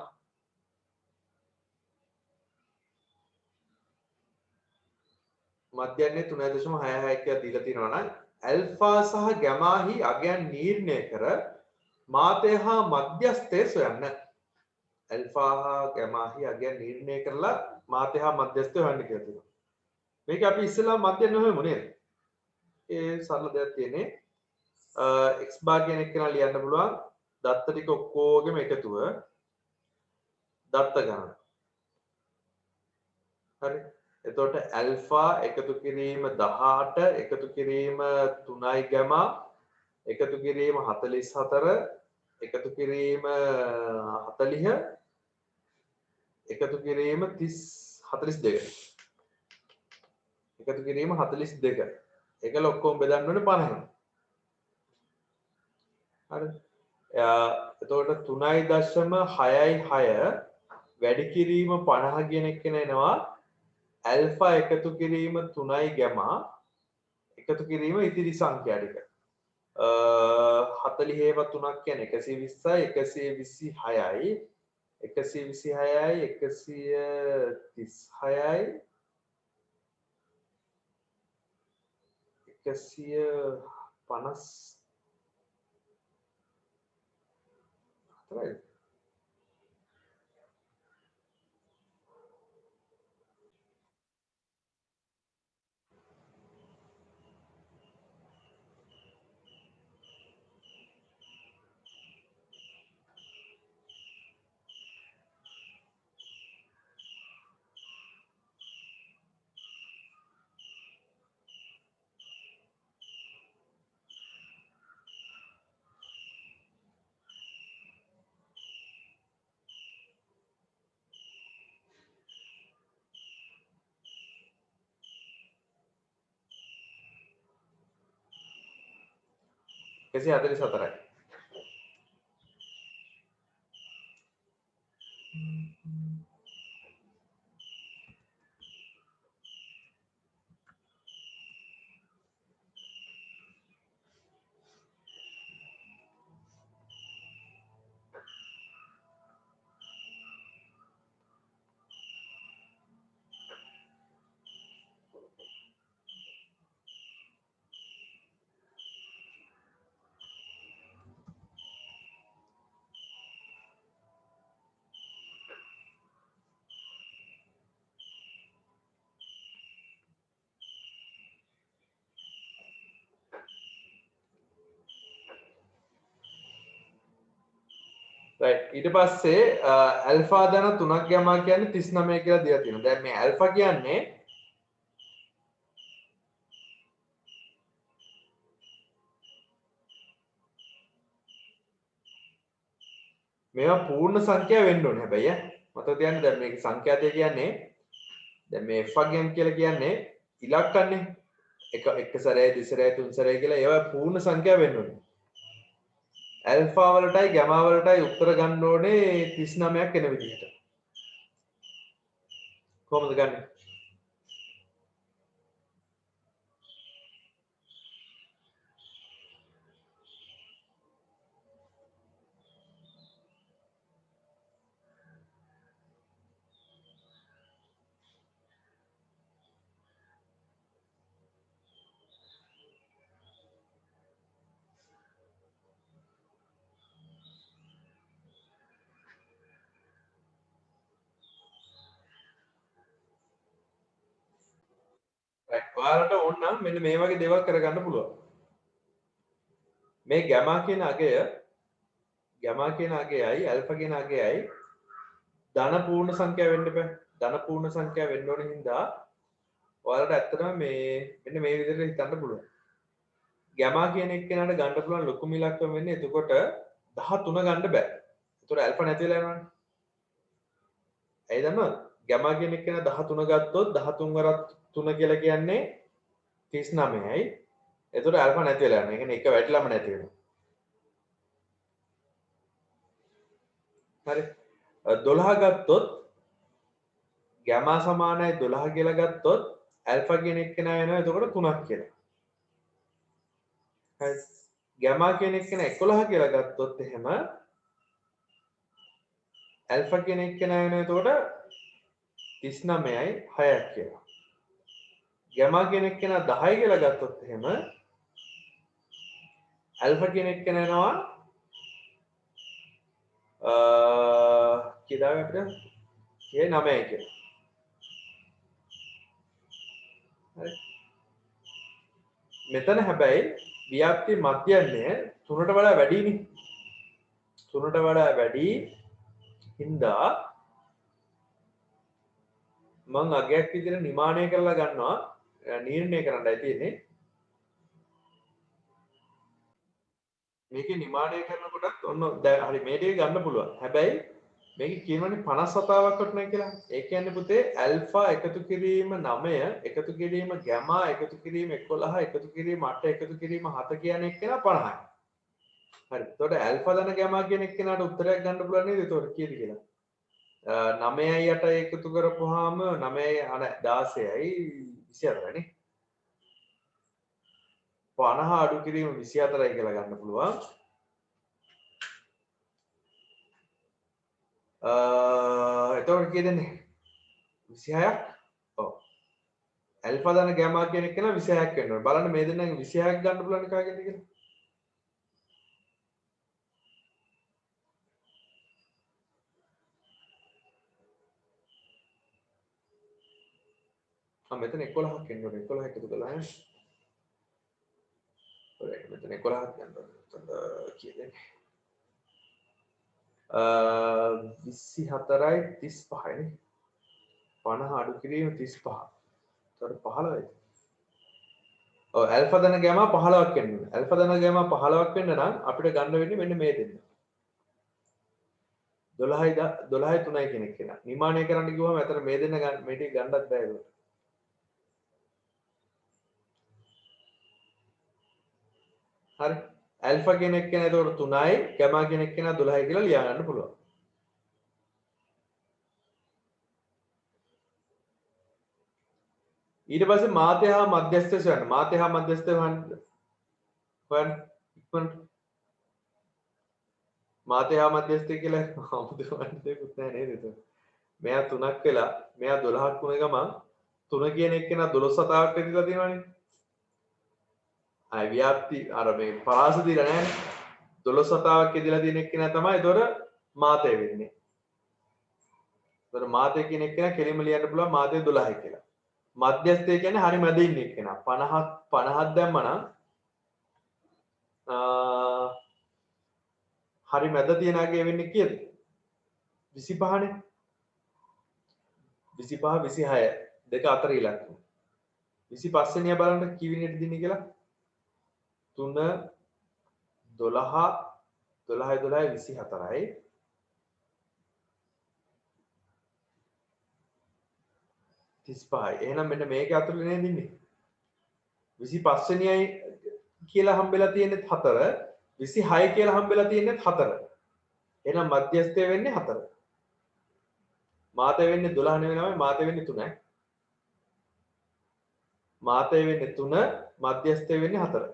මධ්‍යන්නේ 3.66 කියලා දීලා තියෙනවා නම් ඇල්ෆා සහ ගැමාහි අගයන් නිර්ණය කර මාතය හා මධ්‍යස්ථය සොයන්න. ඇල්ෆා හා ගැමාහි අගයන් නිර්ණය කරලා මාතය හා මධ්‍යස්ථය හොයන්න කියලා තියෙනවා. මේක අපි ඉස්සෙල්ලා මධ්‍යන්න හොයමු නේද? ඒ සරල දෙයක් තියෙන්නේ. x bar කියන එක කියලා ලියන්න පුළුවන්. දත්ත ටික ඔක්කොගෙම එකතුව දත්ත ගන්න. හරි. එතකොට ඇල්ෆා එකතු කිරීම 18 එකතු කිරීම 3යි ගැමා එකතු කිරීම 44 එකතු කිරීම 40 එකතු කිරීම 42 එකතු කිරීම 42 ඒකල ඔක්කොම බෙදන්න ඕනේ 50. හරි. එතකොට 3.66 වැඩි කිරීම 50 කියන එක එනවා ඇල්ෆා එකතු කිරීම 3යි ගැමා එකතු කිරීම ඉතිරි සංඛ්‍යා ටික 40 ඒවා 3ක් කියන්නේ 120යි 126යි 126යි 136යි 154යි right ඊට පස්සේ ඇල්ෆා දන 3ක් ගැමා කියන්නේ 39 කියලා දීලා තියෙනවා. දැන් මේ ඇල්ෆා කියන්නේ මේවා පූර්ණ සංඛ්‍යා වෙන්න ඕනේ හැබැයි මතක තියාගන්න. දැන් මේක සංඛ්‍යාතය කියන්නේ දැන් මේ f වගේම කියලා කියන්නේ ඉලක්කන්නේ එක සැරේ දෙසරේ තුන් සැරේ කියලා ඒවා පූර්ණ සංඛ්‍යා වෙන්න ඕනේ. ඇල්ෆා වලටයි ගැමා වලටයි උත්තර ගන්න ඕනේ 39ක් එන විදිහට. කොහොමද ගන්නේ? ඔයාලට ඕන නම් මෙන්න මේ වගේ දේවල් කරගන්න පුළුවන්. මේ ගැමා කියන අගයයි ඇල්ෆා කියන අගයයි ධන පූර්ණ සංඛ්‍යා වෙන්න බෑ. ධන පූර්ණ සංඛ්‍යා වෙන්න ඕන හින්දා ඔයාලට ඇත්තටම මෙන්න මේ විදිහට හිතන්න පුළුවන්. ගැමා කියන එක්කෙනාට ගන්න පුළුවන් ලොකුම ඉලක්කම වෙන්නේ එතකොට 13 ගන්න බෑ. ඒතකොට ඇල්ෆා නැති වෙලා යනවනේ. ඇයි දන්නවද? ගැමා කියන එක්කෙනා 13 ගත්තොත් 13 වරක් 3 කියලා කියන්නේ 39යි. එතකොට ඇල්ෆා නැති වෙලා යනවා. ඒ කියන්නේ එක වැටිලාම නැති වෙනවා. හරි. 12 ගත්තොත් ගැමා සමානයි 12 කියලා ගත්තොත් ඇල්ෆා කියන එක්කෙනා වෙනවා එතකොට 3ක් කියලා. හරි. ගැමා කියන එක්කෙනා 11 කියලා ගත්තොත් එහෙම ඇල්ෆා කියන එක්කෙනා වෙනවා එතකොට 39යි 6ක් කියලා. ගැමා කියන එක්කෙනා 10 කියලා ගත්තොත් එහෙම ඇල්ෆා කියන එක්කෙනා වෙනවා කීයද අපිට? 9යි කියලා. හරි. මෙතන හැබැයි ව්‍යාප්ති මධ්‍යන්නේ 3ට වඩා වැඩිනේ. 3ට වඩා වැඩි හින්දා මම අගයක් විදිහට නිමාණය කරලා ගන්නවා නිර්ණය කරන්නයි තියෙන්නේ. මේකේ නිමාණය කරනකොටත් ඔන්න දැන් හරි මේ ටික ගන්න පුළුවන්. හැබැයි මේකේ කියනවනේ 57ක් වටනවා කියලා. ඒ කියන්නේ පුතේ ඇල්ෆා එකතු කිරීම 9 එකතු කිරීම ගැමා එකතු කිරීම 11 එකතු කිරීම 8 එකතු කිරීම 7 කියන එක නා 50යි. හරි. එතකොට ඇල්ෆා දන ගැමා කියන එක කෙනාට උත්තරයක් ගන්න පුළුවන් නේද? එතකොට කීයද කියලා? 9යි 8යි එකතු කරපුවාම 9යි 16යි 24යි නේ. 50 අඩු කිරීම 24යි කියලා ගන්න පුළුවන්. එතකොට කීයද දෙන්නේ? 26ක්. ඔව්. ඇල්ෆා දන ගැමා කියන එක නා 26ක් වෙනවා. බලන්න මේ දෙන්නගෙන් 26ක් ගන්න පුළුවන් කාගෙන්ද කියලා. මෙතන 11ක් එන්න ඕනේ 11 එකතු කළා ඈ. ඔය මෙතන 11ක් ගන්න ඕනේ. එතන කීයද? 24යි 35යි නේ. 50 අඩු කිරීම 35. එතකොට 15යි. ඔව් ඇල්ෆා දන ගැමා 15ක් වෙන්න ඕනේ. ඇල්ෆා දන ගැමා 15ක් වෙන්න නම් අපිට ගන්න වෙන්නේ මෙන්න මේ දෙන්න. 12යි 3යි කියන එක නා. නිමාණය කරන්න කිව්වම අතන මේ දෙන්න ගන්න මේ ටික ගන්නත් බෑ ඒක. හරි. ඇල්ෆා කියන එක කෙනා එතකොට 3යි, ගැමා කියන එක කෙනා 12යි කියලා ලියා ගන්න පුළුවන්. ඊට පස්සේ මාතය හා මධ්‍යස්ථය හොයන්න. මාතය හා මධ්‍යස්ථය හොයන්න. ඉක්මනට මාතය හා මධ්‍යස්ථය කියලා අමුතු හොයන්න දෙයක් නැහැ නේද එතන. මෙයා 3ක් වෙලා මෙයා 12ක් වුණ ගමන් 3 කියන එක කෙනා 12 සතාවක් වෙදිලා තියෙනවනේ. ආයි ව්‍යාප්ති අර මේ පරාස දීලා නැහැනේ. 12 සතාවක් වෙදිලා තියෙන එක කෙනා තමයි ඒතොර මාතය වෙන්නේ. ඒතොර මාතය කියන එක කෙනා කෙලින්ම ලියන්න පුළුවන් මාතය 12යි කියලා. මධ්‍යස්ථය කියන්නේ හරි මැද ඉන්න එක්කෙනා 50ක් දැම්මනම් හරි මැද තියනාගේ වෙන්නේ කීයද 25නේ 25 26 දෙක අතර ඉලක්කම 25 වෙනියා බලන්න කී වෙනියට දින්නේ කියලා 3 12 12 24යි 35යි එහෙනම් මෙන්න මේක අතුරුනේ නේද ඉන්නේ 25 වෙනියයි කියලා හම්බෙලා තියෙන්නේ 4 26 කියලා හම්බෙලා තියෙන්නේ 4 එහෙනම් මධ්‍යස්ථය වෙන්නේ 4 මාතය වෙන්නේ 12 නෙවෙයි මාතය වෙන්නේ 3යි මාතය වෙන්නේ 3 මධ්‍යස්ථය වෙන්නේ 4